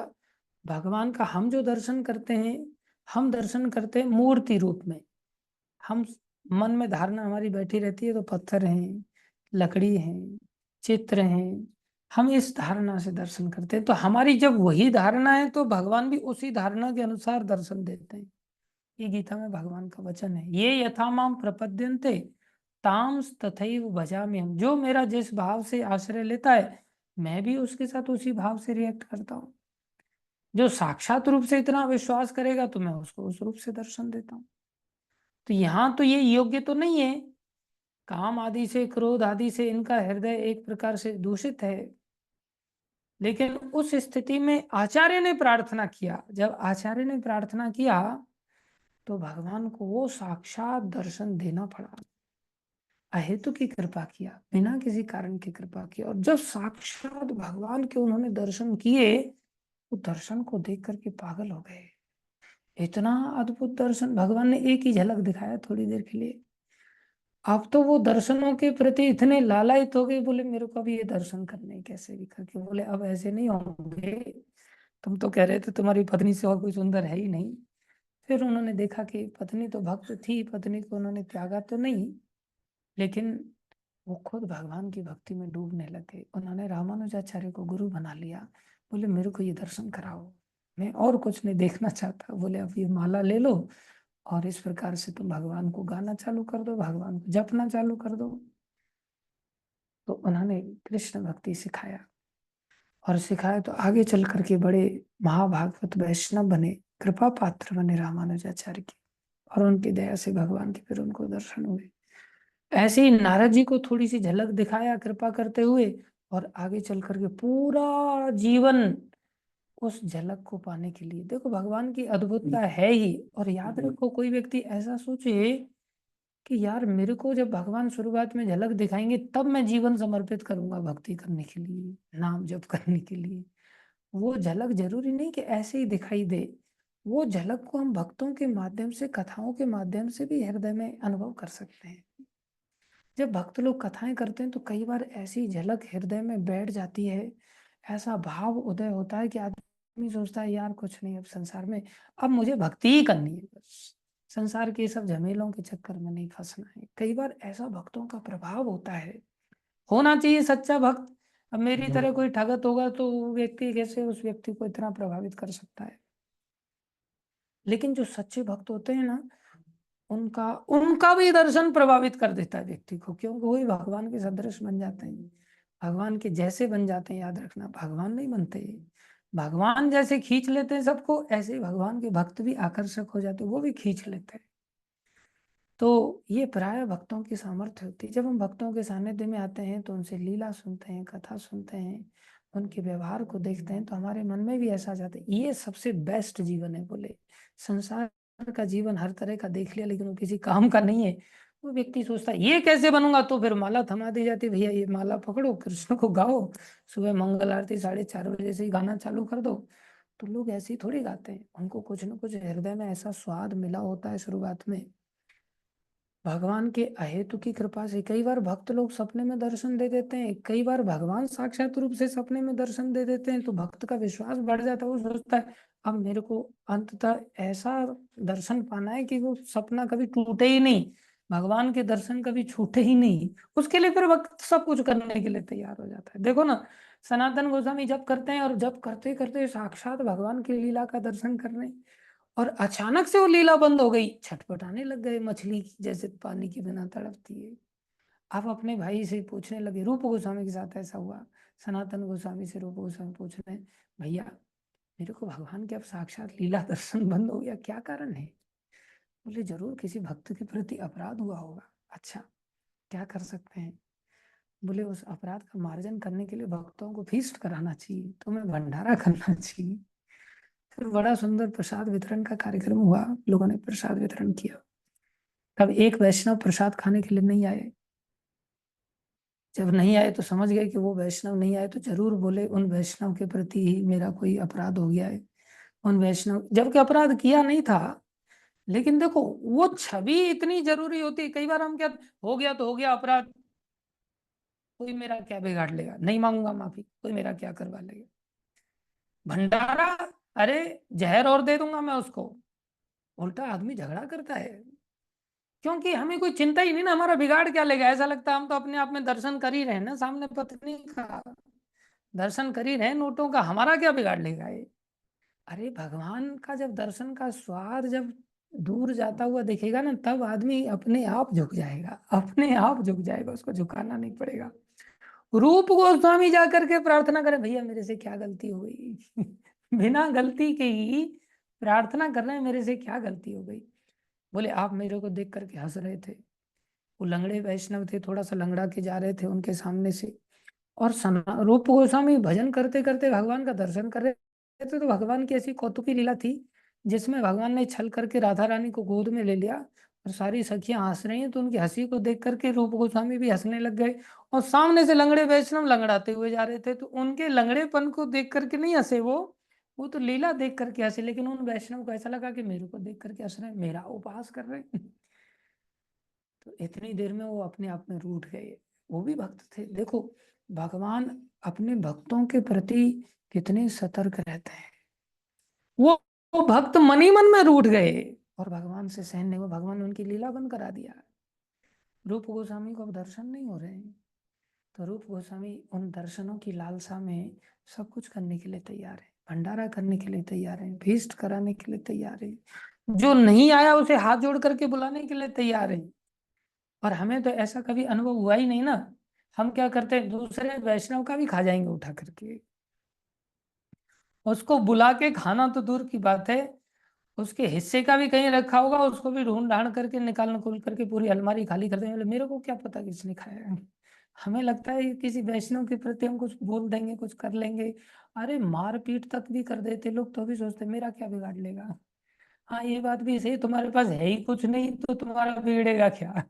भगवान का हम जो दर्शन करते हैं, हम दर्शन करते हैं मूर्ति रूप में। हम मन में धारणा हमारी बैठी रहती है, तो पत्थर हैं, लकड़ी हैं, चित्र हैं, हम इस धारणा से दर्शन करते हैं। तो हमारी जब वही धारणा है, तो भगवान भी उसी धारणा के अनुसार दर्शन देते हैं। ये गीता में भगवान का वचन है, ये यथा माम प्रपद्यन्ते ताम तथैव भजामि हम। जो मेरा जिस भाव से आश्रय लेता है, मैं भी उसके साथ उसी भाव से रिएक्ट करता हूँ। जो साक्षात रूप से इतना विश्वास करेगा, तो मैं उसको उस रूप से दर्शन देता हूँ। तो यहाँ तो ये योग्य तो नहीं है, काम आदि से, क्रोध आदि से इनका हृदय एक प्रकार से दूषित है। लेकिन उस स्थिति में आचार्य ने प्रार्थना किया, जब आचार्य ने प्रार्थना किया, तो भगवान को वो साक्षात दर्शन देना पड़ा। अहेतु की कृपा किया, बिना किसी कारण की कृपा किया। और जब साक्षात भगवान के उन्होंने दर्शन किए, वो दर्शन को देख करके पागल हो गए। इतना अद्भुत दर्शन, भगवान ने एक ही झलक दिखाया थोड़ी देर के लिए। अब तो वो दर्शनों के प्रति इतने लालायित हो गए, बोले मेरे को अभी ये दर्शन करने हैं, कैसे भी करके। बोले अब ऐसे नहीं होंगे, तुम तो कह रहे थे तुम्हारी पत्नी से और कोई सुंदर है ही नहीं। फिर उन्होंने देखा कि पत्नी तो भक्त थी, पत्नी को उन्होंने त्यागा तो नहीं, लेकिन वो खुद भगवान की भक्ति में डूबने लगे। उन्होंने रामानुजाचार्य को गुरु बना लिया। बोले मेरे को ये दर्शन कराओ, मैं और कुछ नहीं देखना चाहता। बोले अब ये माला ले लो और इस प्रकार से तुम भगवान को गाना चालू कर दो, भगवान को जपना चालू कर दो। तो उन्होंने कृष्ण भक्ति सिखाया, और सिखाया तो आगे चल करके बड़े महाभागवत वैष्णव बने, कृपा पात्र बने रामानुजाचार्य की। और उनकी दया से भगवान के फिर उनको दर्शन हुए। ऐसे ही नारद जी को थोड़ी सी झलक दिखाया कृपा करते हुए, और आगे चल करके पूरा जीवन उस झलक को पाने के लिए। देखो भगवान की अद्भुतता है ही। और याद रखो, कोई व्यक्ति ऐसा सोचे कि यार मेरे को जब भगवान शुरुआत में झलक दिखाएंगे तब मैं जीवन समर्पित करूंगा भक्ति करने के लिए, नाम जप करने के लिए, वो झलक जरूरी नहीं कि ऐसे ही दिखाई दे। वो झलक को हम भक्तों के माध्यम से, कथाओं के माध्यम से भी हृदय में अनुभव कर सकते हैं। जब भक्त लोग कथाएं करते हैं तो कई बार ऐसी झलक हृदय में बैठ जाती है, ऐसा भाव उदय होता है कि आदमी सोचता है यार कुछ नहीं अब संसार में, अब मुझे भक्ति ही करनी है बस, संसार के सब झमेलों के चक्कर में नहीं फंसना है। कई बार ऐसा भक्तों का प्रभाव होता है। होना चाहिए सच्चा भक्त। अब मेरी तरह कोई ठगत होगा तो वो व्यक्ति कैसे उस व्यक्ति को इतना प्रभावित कर सकता है। लेकिन जो सच्चे भक्त होते हैं ना, उनका उनका भी दर्शन प्रभावित कर देता है व्यक्ति को, क्योंकि वही भगवान के सदृश बन जाते हैं, भगवान के जैसे बन जाते हैं। याद रखना, भगवान नहीं बनते, भगवान जैसे खींच लेते हैं सबको, ऐसे ही भगवान के भक्त भी आकर्षक हो जाते हैं, वो भी खींच लेते हैं। तो ये प्राय भक्तों की सामर्थ्य होती है। जब हम भक्तों के सानिध्य में आते हैं तो उनसे लीला सुनते हैं, कथा सुनते हैं, उनके व्यवहार को देखते हैं, तो हमारे मन में भी ऐसा जाता है ये सबसे बेस्ट जीवन है। बोले संसार का जीवन हर तरह का देख लिया, लेकिन वो किसी काम का नहीं है। वो व्यक्ति सोचता है ये कैसे बनूंगा, तो फिर माला थमा दी जाती, भैया ये माला पकड़ो, कृष्ण को गाओ, सुबह मंगल आरती 4:30 से ही गाना चालू कर दो। तो लोग ऐसे ही थोड़ी गाते हैं, उनको कुछ ना कुछ हृदय में ऐसा स्वाद मिला होता है शुरुआत में भगवान के अहेतु की कृपा से। कई बार भक्त लोग सपने में दर्शन दे देते हैं, कई बार भगवान साक्षात रूप से सपने में दर्शन दे देते हैं, तो भक्त का विश्वास बढ़ जाता है। वो सोचता है अब मेरे को अंततः ऐसा दर्शन पाना है कि वो सपना कभी टूटे ही नहीं, भगवान के दर्शन कभी छूटे ही नहीं। उसके लिए फिर भक्त सब कुछ करने के लिए तैयार हो जाता है। देखो ना, सनातन गोस्वामी जब करते हैं और जब करते करते साक्षात भगवान की लीला का दर्शन कर रहे हैं, और अचानक से वो लीला बंद हो गई, छटपटाने लग गए मछली की जैसे पानी के बिना तड़पती है। आप अपने भाई से पूछने लगे, रूप गोस्वामी के साथ ऐसा हुआ, सनातन गोस्वामी से रूप गोस्वामी पूछ रहे हैं, भैया मेरे को भगवान के अब साक्षात लीला दर्शन बंद हो गया, क्या कारण है। बोले जरूर किसी भक्त के प्रति अपराध हुआ होगा। अच्छा, क्या कर सकते हैं। बोले उस अपराध का मार्जन करने के लिए भक्तों को फीस्ट कराना चाहिए, तुम्हें भंडारा करना चाहिए। फिर बड़ा सुंदर प्रसाद वितरण का कार्यक्रम हुआ, लोगों ने प्रसाद वितरण किया। तब एक वैष्णव प्रसाद खाने के लिए नहीं आए। जब नहीं आए तो समझ गए कि वो वैष्णव नहीं आए तो जरूर बोले उन वैष्णव के प्रति ही मेरा कोई अपराध हो गया है। उन वैष्णव, जबकि अपराध किया नहीं था, लेकिन देखो वो छवि इतनी जरूरी होती है। कई बार हम क्या, हो गया तो हो गया अपराध, कोई मेरा क्या बिगाड़ लेगा, नहीं मांगूंगा माफी, कोई मेरा क्या करवा लेगा। भंडारा, अरे जहर और दे दूंगा मैं उसको। उल्टा आदमी झगड़ा करता है, क्योंकि हमें कोई चिंता ही नहीं ना, हमारा बिगाड़ क्या लेगा। ऐसा लगता है हम तो अपने आप में दर्शन कर ही रहे हैं ना, सामने पत्नी का दर्शन कर ही रहे हैं, नोटों का हमारा क्या बिगाड़ लेगा ये। अरे भगवान का जब दर्शन का स्वाद जब दूर जाता हुआ दिखेगा ना, तब आदमी अपने आप झुक जाएगा, अपने आप झुक जाएगा, उसको झुकाना नहीं पड़ेगा। रूप गोस्वामी जाकर के प्रार्थना करे, भैया मेरे से क्या गलती हो गई बिना गलती के ही प्रार्थना कर रहे हैं, मेरे से क्या गलती हो गई। बोले आप मेरे को देख करके हंस रहे थे, वो लंगड़े वैष्णव थे, थोड़ा सा लंगड़ा के जा रहे थे उनके सामने से, और सना रूप गोस्वामी भजन करते करते भगवान का दर्शन कर रहे थे। तो भगवान की ऐसी कौतुकी लीला थी जिसमें भगवान ने छल करके राधा रानी को गोद में ले लिया, और सारी सखियां हंस रही हैं, तो उनकी हंसी को देख करके रूप गोस्वामी भी हंसने लग गए। और सामने से लंगड़े वैष्णव लंगड़ाते हुए जा रहे थे, तो उनके लंगड़ेपन को देख करके नहीं हंसे वो तो लीला देख करके हंसे, लेकिन उन वैष्णव को ऐसा लगा कि मेरे को देख करके हंस रहे हैं, मेरा उपहास कर रहे हैं। तो इतनी देर में वो अपने आप में रूठ गए। वो भी भक्त थे। देखो, भगवान अपने भक्तों के प्रति कितने सतर्क रहते हैं। वो वो भक्त मन ही मन में रूठ गए, और भगवान से सहन नहीं हुआ, भगवान ने उनकी लीला बंद करा दिया। रूप गोस्वामी को अब दर्शन नहीं हो रहे हैं, तो रूप गोस्वामी उन दर्शनों की लालसा में सब कुछ करने के लिए तैयार है, भंडारा करने के लिए तैयार है, भीष्ट कराने के लिए तैयार है, जो नहीं आया उसे हाथ जोड़ करके बुलाने के लिए तैयार है। और हमें तो ऐसा कभी अनुभव हुआ ही नहीं ना। हम क्या करते हैं, दूसरे वैष्णव का भी खा जाएंगे उठा करके, उसको बुला के खाना तो दूर की बात है, उसके हिस्से का भी कहीं रखा होगा, उसको भी ढूंढ ढांड करके निकाल निकुल करके पूरी अलमारी खाली कर देंगे, बोले मेरे को क्या पता किसने खाया है। हमें लगता है कि किसी वैष्णव के प्रति हम कुछ बोल देंगे, कुछ कर लेंगे। अरे मारपीट तक भी कर देते लोग, तो भी सोचते मेरा क्या बिगाड़ लेगा। हाँ, ये बात भी सही, तुम्हारे पास है ही कुछ नहीं तो तुम्हारा बिगड़ेगा क्या।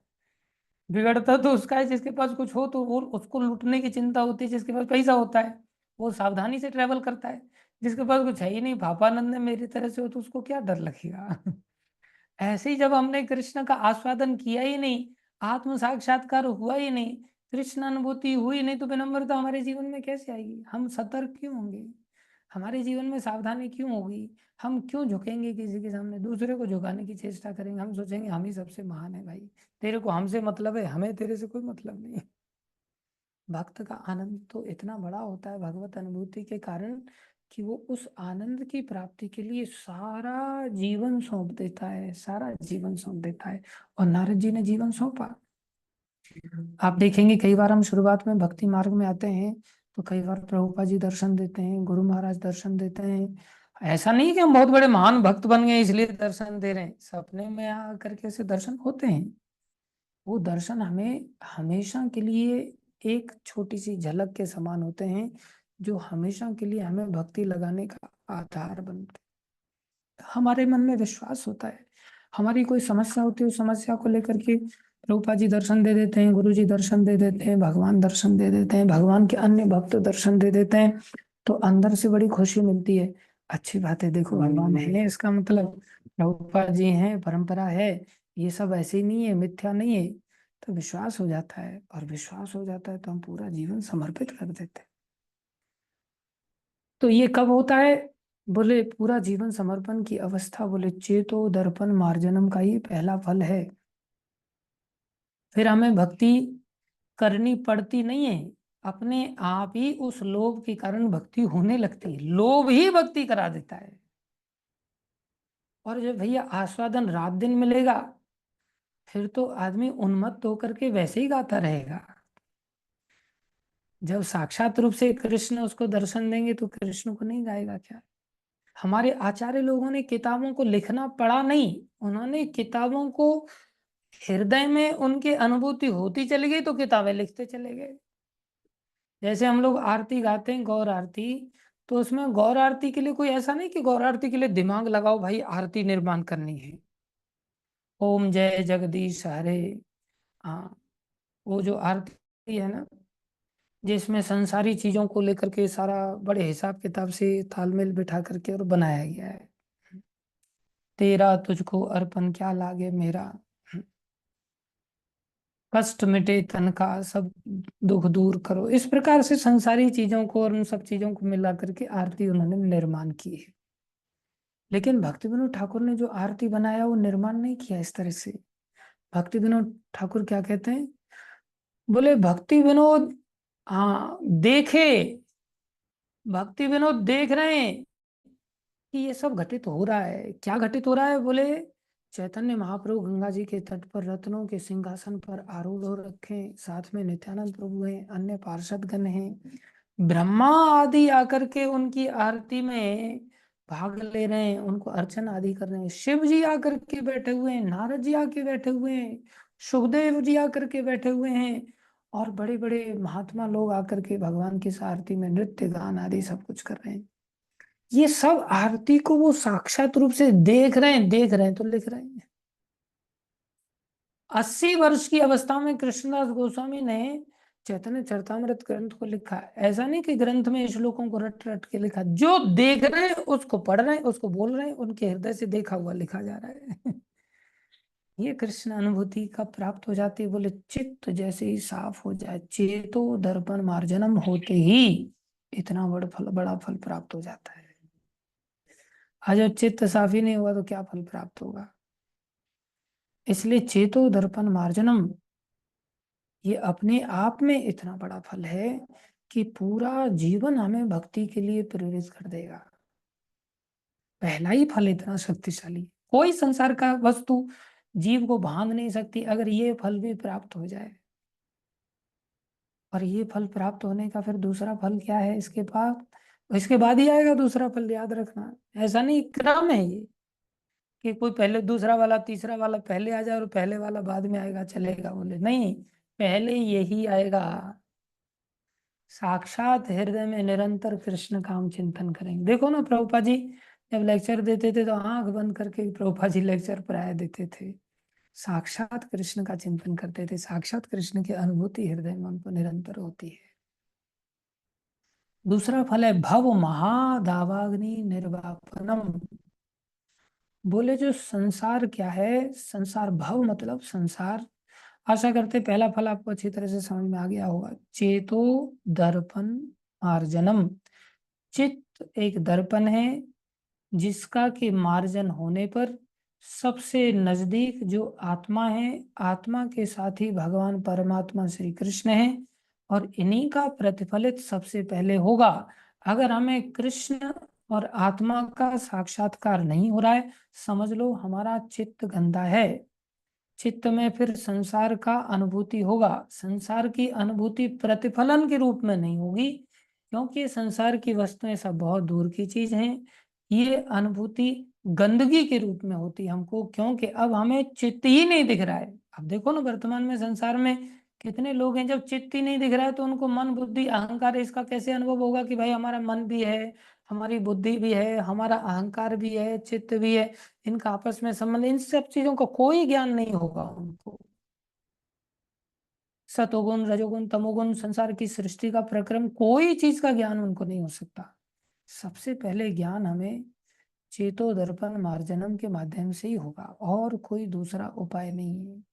बिगड़ता तो उसका है जिसके पास कुछ हो, तो वो उसको लूटने की चिंता होती है। जिसके पास पैसा होता है वो सावधानी से ट्रेवल करता है, जिसके पास कुछ है ही नहीं, पापानंद ने मेरी तरह से हो, तो उसको क्या डर लगेगा। ऐसे ही जब हमने कृष्ण का आस्वादन किया ही नहीं, आत्म साक्षात्कार हुआ ही नहीं, कृष्ण अनुभूति हुई नहीं, तो विनम्रता हमारे जीवन में कैसे आएगी। हम सतर्क क्यों होंगे, हमारे जीवन में सावधानी क्यों होगी, हम क्यों झुकेंगे किसी के सामने, दूसरे को झुकाने की चेष्टा करेंगे, हम सोचेंगे हम ही सबसे महान है भाई, तेरे को हमसे मतलब है, हमें तेरे से कोई मतलब नहीं है। भक्त का आनंद तो इतना बड़ा होता है भगवत अनुभूति के कारण, कि वो उस आनंद की प्राप्ति के लिए सारा जीवन सौंप देता है, सारा जीवन सौंप देता है। और नारद जी ने जीवन सौंपा। आप देखेंगे कई बार हम शुरुआत में भक्ति मार्ग में आते हैं, तो कई बार प्रभुपा जी दर्शन देते हैं, गुरु महाराज दर्शन देते हैं। ऐसा नहीं कि हम बहुत बड़े महान भक्त बन गए इसलिए दर्शन दे रहे हैं, सपने में आकर के ऐसे दर्शन होते हैं। वो दर्शन हमें हमेशा के लिए एक छोटी सी झलक के समान होते हैं, जो हमेशा के लिए हमें भक्ति लगाने का आधार बनते हैं। हमारे मन में विश्वास होता है, हमारी कोई समस्या होती है, उस समस्या को लेकर के रूपा जी दर्शन दे देते हैं, गुरु जी दर्शन दे देते हैं, भगवान दर्शन दे देते हैं, भगवान के अन्य भक्त दर्शन दे देते हैं, तो अंदर से बड़ी खुशी मिलती है। अच्छी बात है, देखो भगवान है, इसका मतलब रूपा जी हैं, परंपरा है, ये सब ऐसे ही नहीं है, मिथ्या नहीं है। तो विश्वास हो जाता है, और विश्वास हो जाता है तो हम पूरा जीवन समर्पित कर देते हैं। तो ये कब होता है, बोले पूरा जीवन समर्पण की अवस्था, बोले चेतो दर्पण मार्जनम का ये पहला फल है। फिर हमें भक्ति करनी पड़ती नहीं है, अपने आप ही उस लोभ के कारण भक्ति होने लगती है, लोभ ही भक्ति करा देता है। और जब भैया आस्वादन रात दिन मिलेगा, फिर तो आदमी उन्मत्त होकर के वैसे ही गाता रहेगा। जब साक्षात रूप से कृष्ण उसको दर्शन देंगे, तो कृष्ण को नहीं गाएगा क्या। हमारे आचार्य लोगों ने किताबों को लिखना पड़ा नहीं, उन्होंने किताबों को हृदय में उनकी अनुभूति होती चली गई, तो किताबें लिखते चले गए। जैसे हम लोग आरती गाते हैं, गौर आरती, तो उसमें गौर आरती के लिए कोई ऐसा नहीं कि गौर आरती के लिए दिमाग लगाओ भाई आरती निर्माण करनी है, ओम जय जगदीश हरे। हाँ, वो जो आरती है ना, जिसमें संसारी चीजों को लेकर के सारा बड़े हिसाब किताब से तालमेल बिठा करके और बनाया गया है। तेरा तुझको अर्पण क्या लागे मेरा, कष्ट मिटे तन का, सब दुख दूर करो, इस प्रकार से संसारी चीजों को और उन सब चीजों को मिला करके आरती उन्होंने निर्माण की है। लेकिन भक्ति विनोद ठाकुर ने जो आरती बनाया वो निर्माण नहीं किया इस तरह से। भक्ति विनोद ठाकुर क्या कहते हैं, बोले भक्ति विनोद, हाँ देखे, भक्ति विनोद देख रहे हैं कि ये सब घटित हो रहा है। क्या घटित हो रहा है, बोले चैतन्य महाप्रभु गंगा जी के तट पर रत्नों के सिंहासन पर आरूढ़ हो रखे हैं, साथ में नित्यानंद प्रभु हैं, अन्य पार्षद गण हैं, ब्रह्मा आदि आकर के उनकी आरती में भाग ले रहे हैं, उनको अर्चन आदि कर रहे हैं, शिव जी आकर के बैठे हुए हैं, नारद जी आके बैठे हुए हैं, सुखदेव जी आकर के बैठे हुए हैं, और बड़े बड़े महात्मा लोग आकर के भगवान की इस आरती में नृत्य गान आदि सब कुछ कर रहे हैं। ये सब आरती को वो साक्षात रूप से देख रहे हैं, देख रहे हैं तो लिख रहे हैं। 80 वर्ष की अवस्था में कृष्णदास गोस्वामी ने चैतन्य चरितामृत ग्रंथ को लिखा। ऐसा नहीं कि ग्रंथ में श्लोकों को रट रट के लिखा, जो देख रहे हैं उसको पढ़ रहे हैं, उसको बोल रहे हैं, उनके हृदय से देखा हुआ लिखा जा रहा है। ये कृष्ण अनुभूति कब प्राप्त हो जाती है? बोले चित्त जैसे ही साफ हो जाए, चेतो दर्पण मार्जनम होते ही इतना बड़ा फल प्राप्त हो जाता है। आज जो चित्त साफ ही नहीं हुआ तो क्या फल प्राप्त होगा? इसलिए चेतो दर्पण मार्जनम ये अपने आप में इतना बड़ा फल है कि पूरा जीवन हमें भक्ति के लिए प्रेरित कर देगा। पहला ही फल इतना शक्तिशाली, कोई संसार का वस्तु जीव को बांध नहीं सकती अगर ये फल भी प्राप्त हो जाए। और ये फल प्राप्त होने का फिर दूसरा फल क्या है इसके बाद ही आएगा दूसरा फल, याद रखना। ऐसा नहीं, क्रम है ये कि कोई पहले दूसरा वाला तीसरा वाला पहले आ जाए और पहले वाला बाद में आएगा, चलेगा? बोले नहीं, पहले यही आएगा। साक्षात हृदय में निरंतर कृष्ण काम चिंतन करेंगे। देखो ना, प्रभुपाद जी जब लेक्चर देते थे तो आंख बंद करके प्रभुपाद जी लेक्चर पढ़ाया देते थे। साक्षात कृष्ण का चिंतन करते थे, साक्षात कृष्ण की अनुभूति हृदय में उनको निरंतर होती है। दूसरा फल है भव महादावाग्नि निर्वापनम। बोले जो संसार क्या है, संसार भव मतलब संसार। आशा करते पहला फल आपको अच्छी तरह से समझ में आ गया होगा। चेतो दर्पण मार्जनम, चित्त एक दर्पण है जिसका कि मार्जन होने पर सबसे नजदीक जो आत्मा है, आत्मा के साथ ही भगवान परमात्मा श्री कृष्ण है, और इन्हीं का प्रतिफलित सबसे पहले होगा। अगर हमें कृष्ण और आत्मा का साक्षात्कार नहीं हो रहा है, समझ लो हमारा चित्त गंदा है। चित्त में फिर संसार का अनुभूति होगा। संसार की अनुभूति प्रतिफलन के रूप में नहीं होगी, क्योंकि संसार की वस्तुएं सब बहुत दूर की चीज हैं। ये अनुभूति गंदगी के रूप में होती है हमको, क्योंकि अब हमें चित्त ही नहीं दिख रहा है। अब देखो ना, वर्तमान में संसार में कितने लोग हैं, जब चित्त ही नहीं दिख रहा है तो उनको मन बुद्धि अहंकार इसका कैसे अनुभव होगा कि भाई हमारा मन भी है, हमारी बुद्धि भी है, हमारा अहंकार भी है, चित्त भी है, इनका आपस में संबंध, इन सब चीजों का कोई ज्ञान नहीं होगा उनको। सतोगुण रजोगुण तमोगुण संसार की सृष्टि का प्रक्रम, कोई चीज का ज्ञान उनको नहीं हो सकता। सबसे पहले ज्ञान हमें चेतो दर्पण मार्जनम के माध्यम से ही होगा, और कोई दूसरा उपाय नहीं है।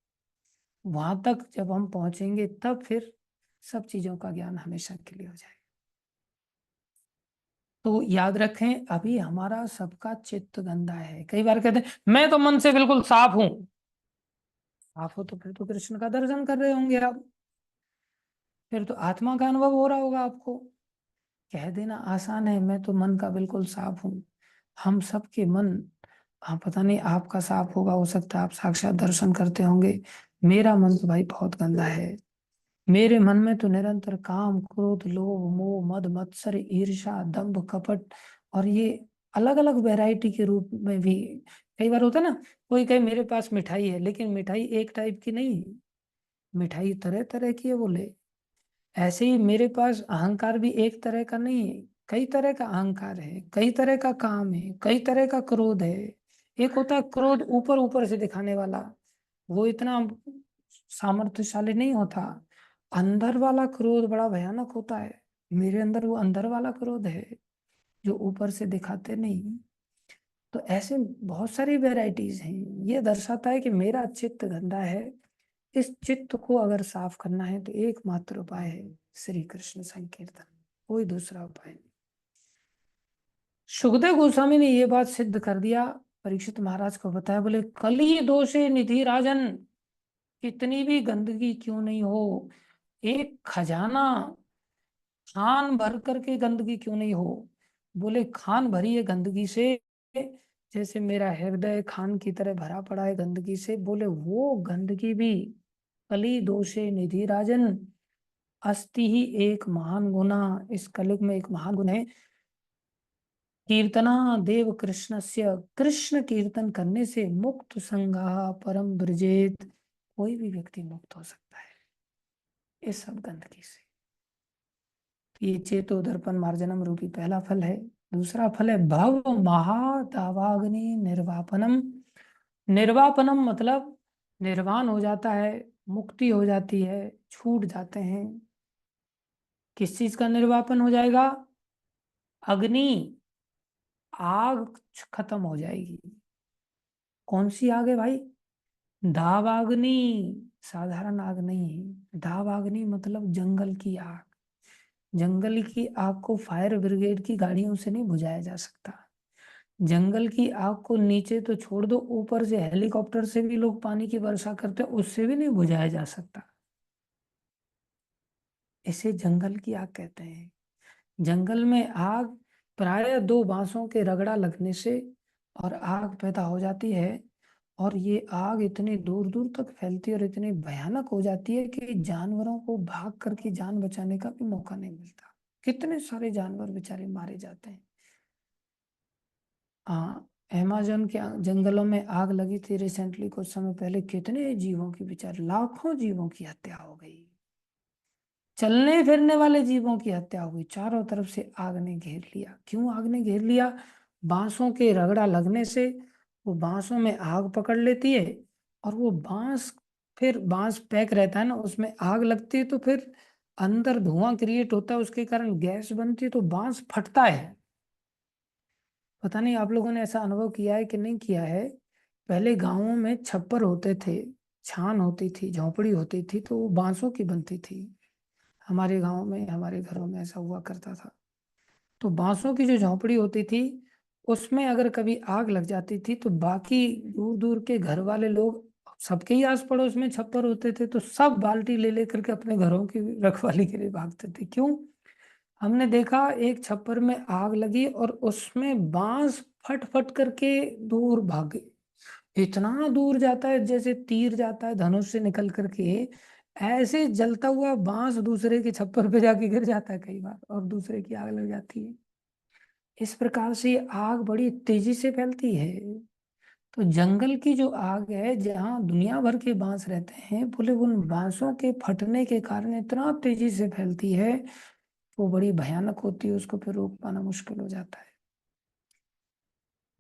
वहां तक जब हम पहुंचेंगे तब फिर सब चीजों का ज्ञान हमेशा के लिए हो जाएगा। तो याद रखें, अभी हमारा सबका चित्त गंदा है। कई बार कहते हैं मैं तो मन से बिल्कुल साफ हूं। साफ हो तो फिर तो कृष्ण का दर्शन कर रहे होंगे आप, फिर तो आत्मा का अनुभव हो रहा होगा आपको। कह देना आसान है, मैं तो मन का बिल्कुल साफ हूं। हम सबके मन, हाँ पता नहीं आपका साफ होगा, हो सकता है आप साक्षात दर्शन करते होंगे। मेरा मन तो भाई बहुत गंदा है। मेरे मन में तो निरंतर काम क्रोध लोभ मोह मद मत्सर ईर्ष्या दंभ कपट, और ये अलग अलग वैरायटी के रूप में भी। कई बार होता है ना, कोई कहे मेरे पास मिठाई है, लेकिन मिठाई एक टाइप की नहीं, मिठाई तरह तरह की है बोले। ऐसे ही मेरे पास अहंकार भी एक तरह का नहीं है, कई तरह का अहंकार है, कई तरह का काम है, कई तरह का क्रोध है। एक होता है क्रोध ऊपर ऊपर से दिखाने वाला, वो इतना सामर्थ्यशाली नहीं होता। अंदर वाला क्रोध बड़ा भयानक होता है। मेरे अंदर वो अंदर वाला क्रोध है जो ऊपर से दिखाते नहीं। तो ऐसे बहुत सारी वैरायटीज हैं। ये दर्शाता है कि मेरा चित्त गंदा है। इस चित्त को अगर साफ करना है तो एकमात्र उपाय है श्री कृष्ण संकीर्तन, कोई दूसरा उपाय नहीं। सुखदेव गोस्वामी ने ये बात सिद्ध कर दिया, परीक्षित महाराज को बताया। बोले कली दोषे निधि राजन, कितनी भी गंदगी क्यों नहीं हो, एक खजाना खान भर करके गंदगी क्यों नहीं हो। बोले खान भरी है गंदगी से, जैसे मेरा हृदय खान की तरह भरा पड़ा है गंदगी से। बोले वो गंदगी भी कली दोषे निधि राजन अस्ति ही एक महान गुना, इस कलयुग में एक महान गुण है, कीर्तना देव कृष्णस्य, कृष्ण कीर्तन करने से मुक्त संगा परम ब्रजेत, कोई भी व्यक्ति मुक्त हो सकता है इस सब गंदगी से। ये चेतो दर्पण मार्जनम रूपी पहला फल है। दूसरा फल है भव महादावाग्नि निर्वापनम। निर्वापनम मतलब निर्वाण हो जाता है, मुक्ति हो जाती है, छूट जाते हैं। किस चीज का निर्वापन हो जाएगा? अग्नि, आग खत्म हो जाएगी। कौन सी आग है भाई? दावाग्नि। साधारण आग नहीं है, दावाग्नि मतलब जंगल की आग। जंगल की आग को फायर ब्रिगेड की गाड़ियों से नहीं बुझाया जा सकता। जंगल की आग को नीचे तो छोड़ दो, ऊपर से हेलीकॉप्टर से भी लोग पानी की वर्षा करते हैं, उससे भी नहीं बुझाया जा सकता। इसे जंगल की आग कहते हैं। जंगल में आग प्राय दो बांसों के रगड़ा लगने से और आग पैदा हो जाती है। और ये आग इतनी दूर दूर तक फैलती है और इतनी भयानक हो जाती है कि जानवरों को भाग करके जान बचाने का भी मौका नहीं मिलता। कितने सारे जानवर बेचारे मारे जाते हैं। हाँ, अमेजोन के जंगलों में आग लगी थी रिसेंटली, कुछ समय पहले। कितने जीवों की, बेचारे लाखों जीवों की हत्या हो गई। चलने फिरने वाले जीवों की हत्या हो गई। चारों तरफ से आग ने घेर लिया। क्यों आग ने घेर लिया? बांसों के रगड़ा लगने से वो बांसों में आग पकड़ लेती है। और वो बांस, फिर बांस पैक रहता है ना, उसमें आग लगती है तो फिर अंदर धुआं क्रिएट होता है, उसके कारण गैस बनती है तो बांस फटता है। पता नहीं आप लोगों ने ऐसा अनुभव किया है कि नहीं किया है। पहले गांवों में छप्पर होते थे, छान होती थी, झोपड़ी होती थी, तो वो बांसों की बनती थी। हमारे गांव में, हमारे घरों में ऐसा हुआ करता था। तो बांसों की जो झोपड़ी होती थी, उसमें अगर कभी आग लग जाती थी तो बाकी दूर दूर के घर वाले लोग, सबके ही आस पड़ोस में छप्पर होते थे, तो सब बाल्टी ले लेकर के अपने घरों की रखवाली के लिए भागते थे। क्यों? हमने देखा एक छप्पर में आग लगी और उसमें बांस फट फट करके दूर भागे। इतना दूर जाता है जैसे तीर जाता है धनुष से निकल करके। ऐसे जलता हुआ बांस दूसरे के छप्पर पे जाके गिर जाता है कई बार, और दूसरे की आग लग जाती है। इस प्रकार से ये आग बड़ी तेजी से फैलती है। तो जंगल की जो आग है, जहाँ दुनिया भर के बांस रहते हैं, बोले उन बांसों के फटने के कारण इतना तेजी से फैलती है, वो बड़ी भयानक होती है, उसको फिर रोक पाना मुश्किल हो जाता है।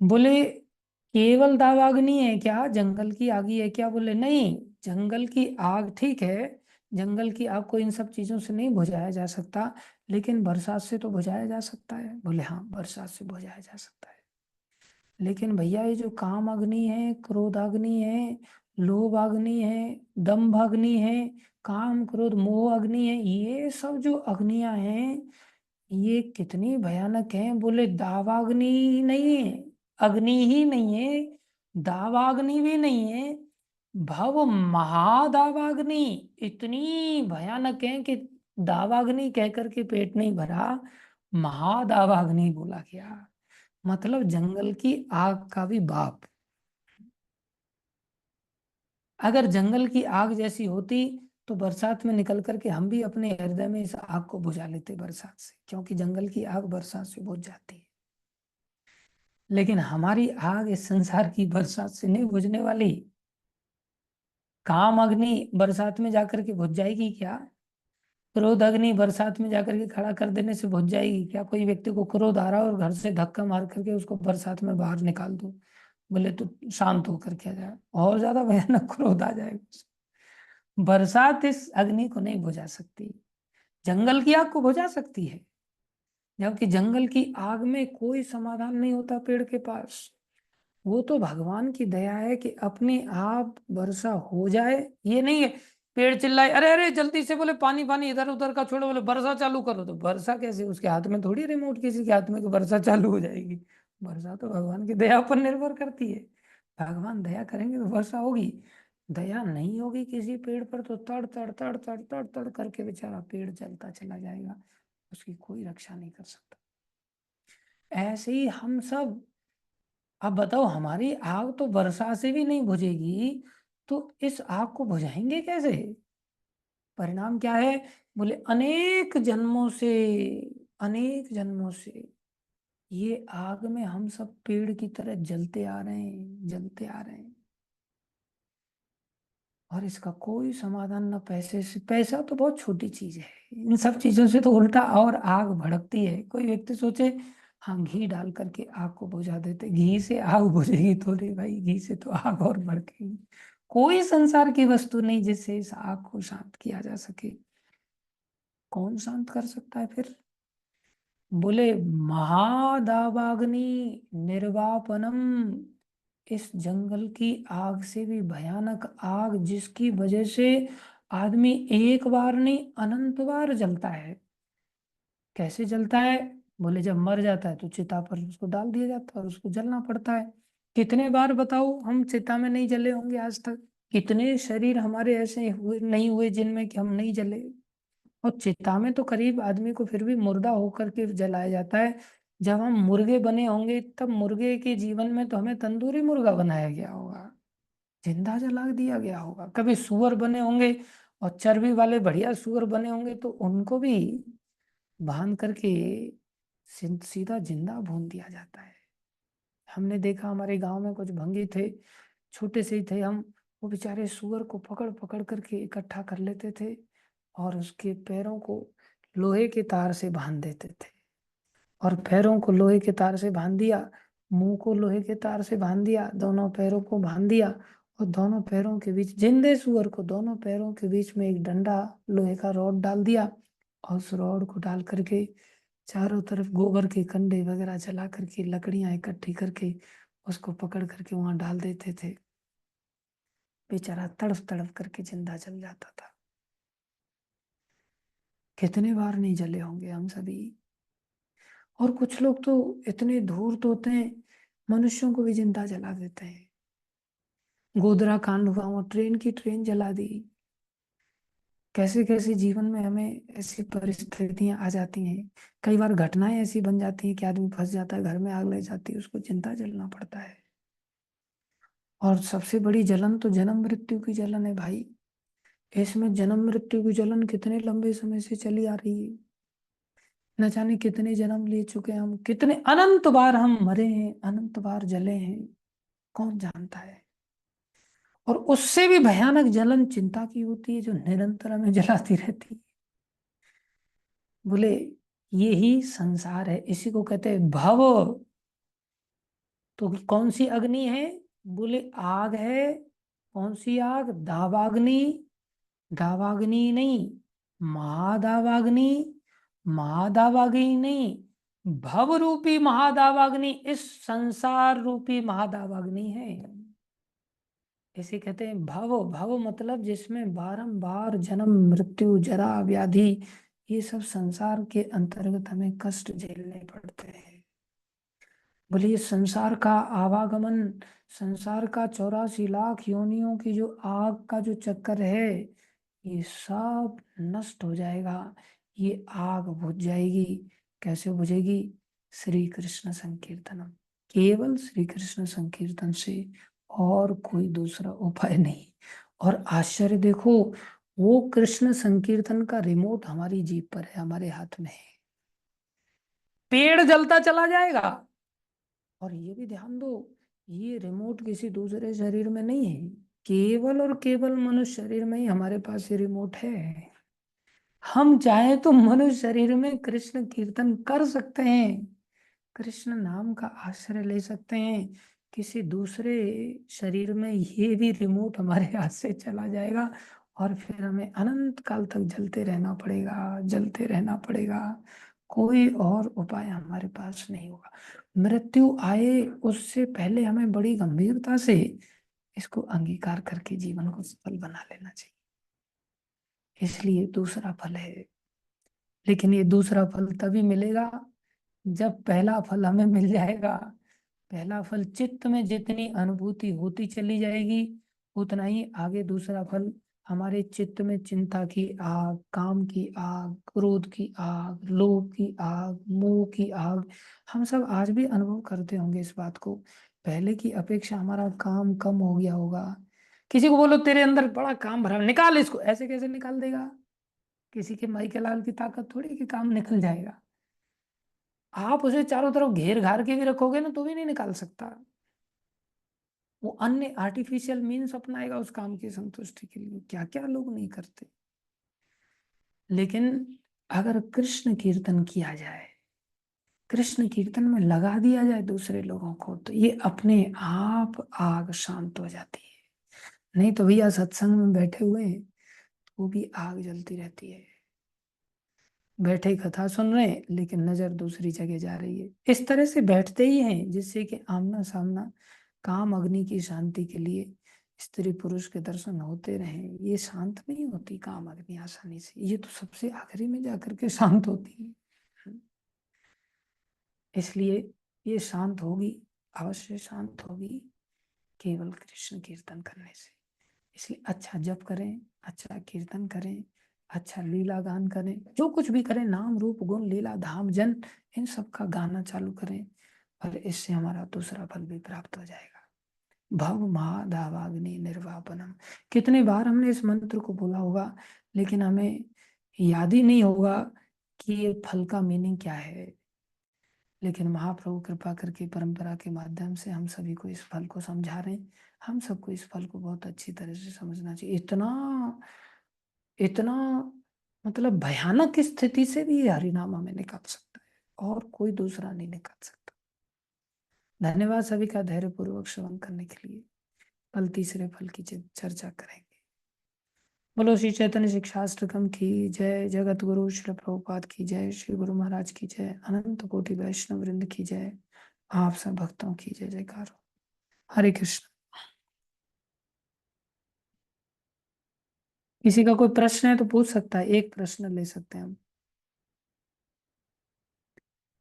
बोले केवल दावाग्नि है क्या? जंगल की आग ही है क्या? बोले नहीं, जंगल की आग ठीक है। जंगल की आग को इन सब चीजों से नहीं बुझाया जा सकता, लेकिन बरसात से तो बुझाया जा सकता है। बोले हाँ, बरसात से बुझाया जा सकता है। लेकिन भैया ये जो काम अग्नि है, क्रोध अग्नि है, लोभ अग्नि है, दंभ अग्नि है, काम क्रोध मोह अग्नि है, ये सब जो अग्नियां हैं, ये कितनी भयानक है। बोले दावाग्नि नहीं है, अग्नि ही नहीं है, दावाग्नि भी नहीं है, भव महादावाग्नि इतनी भयानक है कि दावाग्नि कहकर के पेट नहीं भरा, महादावाग्नि बोला गया। मतलब जंगल की आग का भी बाप। अगर जंगल की आग जैसी होती तो बरसात में निकल करके हम भी अपने हृदय में इस आग को बुझा लेते बरसात से, क्योंकि जंगल की आग बरसात से बुझ जाती है। लेकिन हमारी आग इस संसार की बरसात से नहीं बुझने वाली। काम अग्नि बरसात में जाकर के बुझ जाएगी क्या? क्रोध अग्नि बरसात में जाकर के खड़ा कर देने से बुझ जाएगी क्या? कोई व्यक्ति को क्रोध आ रहा है और घर से धक्का मार करके उसको बरसात में बाहर निकाल दो, बोले तो शांत होकर क्या जाए, और ज्यादा भयानक क्रोध आ जाएगा। बरसात इस अग्नि को नहीं बुझा सकती। जंगल की आग को बुझा सकती है, जबकि जंगल की आग में कोई समाधान नहीं होता पेड़ के पास। वो तो भगवान की दया है कि अपने आप वर्षा हो जाए। ये नहीं है पेड़ चिल्लाए अरे अरे जल्दी से, बोले पानी पानी इधर उधर का छोड़ो, बोले वर्षा चालू करो, तो वर्षा कैसे? उसके हाथ में थोड़ी रिमोट किसी के हाथ में कि वर्षा चालू हो जाएगी। वर्षा तो भगवान की दया पर निर्भर करती है। भगवान दया करेंगे तो वर्षा होगी। दया नहीं होगी किसी पेड़ पर तो तड़ तड़ तड़ तड़ तड़ तड़ करके बेचारा पेड़ जलता चला जाएगा, उसकी कोई रक्षा नहीं कर सकता। ऐसे ही हम सब। अब बताओ, हमारी आग तो वर्षा से भी नहीं बुझेगी, तो इस आग को बुझाएंगे कैसे? परिणाम क्या है? बोले अनेक जन्मों से, अनेक जन्मों से ये आग में हम सब पेड़ की तरह जलते आ रहे हैं, जलते आ रहे हैं। और इसका कोई समाधान ना पैसे से। पैसा तो बहुत छोटी चीज है, इन सब चीजों से तो उल्टा और आग भड़कती है। कोई व्यक्ति सोचे हाँ घी डाल करके आग को बुझा देते, घी से आग बुझेगी थोड़ी भाई, घी से तो आग और भड़केगी। कोई संसार की वस्तु नहीं जिससे इस आग को शांत किया जा सके। कौन शांत कर सकता है फिर? बोले महादावाग्नि निर्वापनम, इस जंगल की आग से भी भयानक आग, जिसकी वजह से आदमी एक बार नहीं अनंत बार जलता है। कैसे जलता है? बोले जब मर जाता है तो चिता पर उसको डाल दिया जाता है और उसको जलना पड़ता है। कितने बार बताओ हम चिता में नहीं जले होंगे आज तक? कितने शरीर हमारे ऐसे हुए नहीं हुए जिनमें कि हम नहीं जले? और चिता में तो करीब आदमी को फिर भी मुर्दा होकर के जलाया जाता है। जब हम मुर्गे बने होंगे तब मुर्गे के जीवन में तो हमें तंदूरी मुर्गा बनाया गया होगा, जिंदा जला दिया गया होगा। कभी सुअर बने होंगे और चर्बी वाले बढ़िया सुअर बने होंगे तो उनको भी बांध करके सीधा जिंदा भून दिया जाता है। हमने देखा हमारे गांव में कुछ भंगी थे, छोटे से ही थे हम, वो बेचारे सुअर को पकड़ पकड़ करके इकट्ठा कर लेते थे और उसके पैरों को लोहे के तार से बांध देते थे। और पैरों को लोहे के तार से बांध दिया, मुंह को लोहे के तार से बांध दिया, दोनों पैरों को बांध दिया और दोनों पैरों के बीच, जिंदे सुअर को दोनों पैरों के बीच में एक डंडा लोहे का रॉड डाल दिया और उस रॉड को डाल करके चारों तरफ गोबर के कंडे वगैरह जला करके लकड़ियां इकट्ठी करके उसको पकड़ करके वहां डाल देते थे। बेचारा तड़फ तड़फ करके जिंदा जल जाता था। कितने बार नहीं जले होंगे हम सभी। और कुछ लोग तो इतने धूर्त होते हैं, मनुष्यों को भी जिंदा जला देते हैं। गोधरा कांड हुआ, वो ट्रेन जला दी। कैसे कैसे जीवन में हमें ऐसी परिस्थितियां आ जाती हैं। कई बार घटनाएं ऐसी बन जाती हैं कि आदमी फंस जाता है, घर में आग लग जाती है, उसको जिंदा जलना पड़ता है। और सबसे बड़ी जलन तो जन्म मृत्यु की जलन है भाई। इसमें जन्म मृत्यु की जलन कितने लंबे समय से चली आ रही है। न जाने कितने जन्म ले चुके हैं हम, कितने अनंत बार हम मरे हैं, अनंत बार जले हैं, कौन जानता है। और उससे भी भयानक जलन चिंता की होती है, जो निरंतर हमें जलाती रहती है। बोले यही संसार है, इसी को कहते हैं भव। तो कौन सी अग्नि है? बोले आग है। कौन सी आग? दावाग्नि। दावाग्नि नहीं, महादावाग्नि। महादावाग्नि नहीं, भव रूपी महादावाग्नि, इस संसार रूपी महादावाग्नि है। इसे कहते हैं भव। भव मतलब जिसमें बारंबार जन्म मृत्यु जरा व्याधि, ये सब संसार के अंतर्गत हमें कष्ट झेलने पड़ते हैं। बोलिए संसार का आवागमन, संसार का 84 लाख योनियों की जो आग का जो चक्कर है, ये सब नष्ट हो जाएगा। ये आग बुझ जाएगी। कैसे बुझेगी? श्री कृष्ण संकीर्तनम, केवल श्री कृष्ण संकीर्तन से, और कोई दूसरा उपाय नहीं। और आश्चर्य देखो, वो कृष्ण संकीर्तन का रिमोट हमारी जीभ पर है, हमारे हाथ में है। पेड़ जलता चला जाएगा। और ये भी ध्यान दो, ये रिमोट किसी दूसरे शरीर में नहीं है, केवल और केवल मनुष्य शरीर में ही हमारे पास ये रिमोट है। हम चाहे तो मनुष्य शरीर में कृष्ण कीर्तन कर सकते हैं, कृष्ण नाम का आश्रय ले सकते हैं। किसी दूसरे शरीर में ये भी रिमोट हमारे हाथ से चला जाएगा और फिर हमें अनंत काल तक जलते रहना पड़ेगा, जलते रहना पड़ेगा। कोई और उपाय हमारे पास नहीं होगा। मृत्यु आए उससे पहले हमें बड़ी गंभीरता से इसको अंगीकार करके जीवन को सफल बना लेना चाहिए। इसलिए दूसरा फल है। लेकिन ये दूसरा फल तभी मिलेगा जब पहला फल हमें मिल जाएगा। पहला फल चित्त में जितनी अनुभूति होती चली जाएगी, उतना ही आगे दूसरा फल हमारे चित्त में चिंता की आग, काम की आग, क्रोध की आग, लोभ की आग, मोह की आग, हम सब आज भी अनुभव करते होंगे इस बात को। पहले की अपेक्षा हमारा काम कम हो गया होगा। किसी को बोलो तेरे अंदर बड़ा काम भरा है, निकाल इसको, ऐसे कैसे निकाल देगा? किसी के माई के लाल की ताकत थोड़ी कि काम निकल जाएगा। आप उसे चारों तरफ घेर घार के भी रखोगे ना तो भी नहीं निकाल सकता। वो अन्य आर्टिफिशियल मीन्स अपनाएगा उस काम की संतुष्टि के लिए। क्या क्या लोग नहीं करते। लेकिन अगर कृष्ण कीर्तन किया जाए, कृष्ण कीर्तन में लगा दिया जाए दूसरे लोगों को, तो ये अपने आप आग शांत हो जाती है। नहीं तो भैया सत्संग में बैठे हुए हैं तो वो भी आग जलती रहती है, बैठे कथा सुन रहे हैं लेकिन नजर दूसरी जगह जा रही है। इस तरह से बैठते ही हैं जिससे कि आमना सामना काम अग्नि की शांति के लिए स्त्री पुरुष के दर्शन होते रहें। ये शांत नहीं होती काम अग्नि आसानी से, ये तो सबसे आखिरी में जाकर के शांत होती है। इसलिए ये शांत होगी, अवश्य शांत होगी केवल कृष्ण कीर्तन करने से। इसलिए अच्छा जप करें, अच्छा कीर्तन करें, अच्छा लीला गान करें, जो कुछ भी करें, नाम रूप गुण लीला धाम जन, इन सब का गाना चालू करें और इससे हमारा दूसरा फल भी प्राप्त हो जाएगा। भव महादावाग्नि निर्वापनम। कितने बार हमने इस मंत्र को बोला होगा लेकिन हमें याद ही नहीं होगा कि ये फल का मीनिंग क्या है। लेकिन महाप्रभु कृपा करके परंपरा के माध्यम से हम सभी को इस फल को समझा रहे हैं। हम सबको इस फल को बहुत अच्छी तरह से समझना चाहिए। इतना इतना मतलब भयानक स्थिति से भी ये हरिनाम हमें निकाल सकता है और कोई दूसरा नहीं निकाल सकता। धन्यवाद सभी का धैर्य पूर्वक श्रवण करने के लिए। कल तीसरे फल की चर्चा करेंगे। बोलो श्री चैतन्य शिक्षाष्टकम की जय, जगत गुरु श्री प्रभुपाद की जय, श्री गुरु महाराज की जय, अनंत कोटि वैष्णव वृंद की जय, आप सब भक्तों की जय जयकार। हरे कृष्ण। किसी का कोई प्रश्न है तो पूछ सकता है, एक प्रश्न ले सकते हैं हम।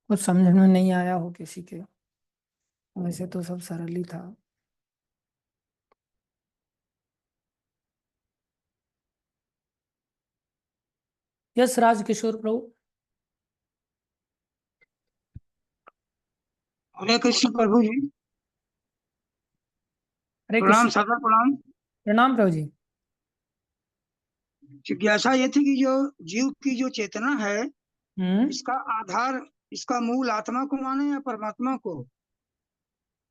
कुछ समझ में नहीं आया हो किसी के, वैसे तो सब सरल ही था। यस राज किशोर प्रभु। हरे कृष्ण प्रभु जी। हरे प्रणाम, कृष्ण। सादर प्रणाम। प्रणाम प्रभु जी। जिज्ञासा ये थी कि जो जीव की जो चेतना है, हम्म। इसका आधार, इसका मूल आत्मा को माने या परमात्मा को?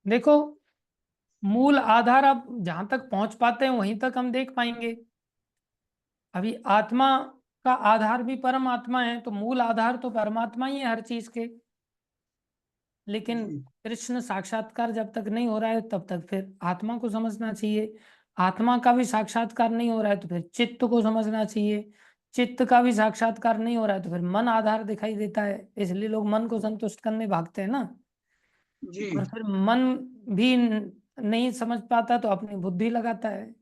देखो, मूल आधार आप जहां तक पहुंच पाते हैं वहीं तक हम देख पाएंगे। अभी आत्मा का आधार भी परमात्मा है, तो मूल आधार तो परमात्मा ही है हर चीज के। लेकिन जी कृष्ण साक्षात्कार जब तक नहीं हो रहा है तब तक फिर आत्मा को समझना चाहिए। आत्मा का भी साक्षात्कार नहीं हो रहा है तो फिर चित्त को समझना चाहिए। चित्त का भी साक्षात्कार नहीं हो रहा है तो फिर मन आधार दिखाई देता है, इसलिए लोग मन को संतुष्ट करने भागते हैं ना। जी और फिर मन भी नहीं समझ पाता तो अपनी बुद्धि लगाता है,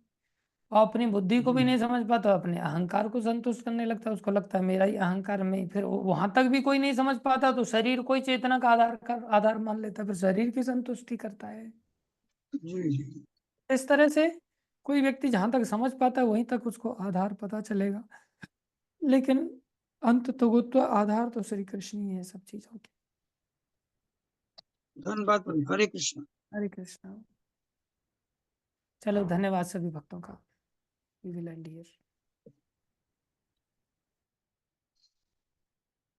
और अपनी बुद्धि को जी भी नहीं समझ पाता तो अपने अहंकार को संतुष्ट करने लगता है। उसको लगता है मेरा ही अहंकार में, फिर वहां तक भी कोई नहीं समझ पाता तो शरीर को ही चेतना का आधार मान लेता है, फिर शरीर की संतुष्टि करता है। जी जी। इस तरह से कोई व्यक्ति जहां तक समझ पाता है वहीं तक उसको आधार पता चलेगा। लेकिन अंत तो आधार तो श्री कृष्ण ही है सब चीजों के। धन्यवाद प्रभु। हरे कृष्ण। हरे कृष्णा। चलो धन्यवाद सभी भक्तों का। We will end here.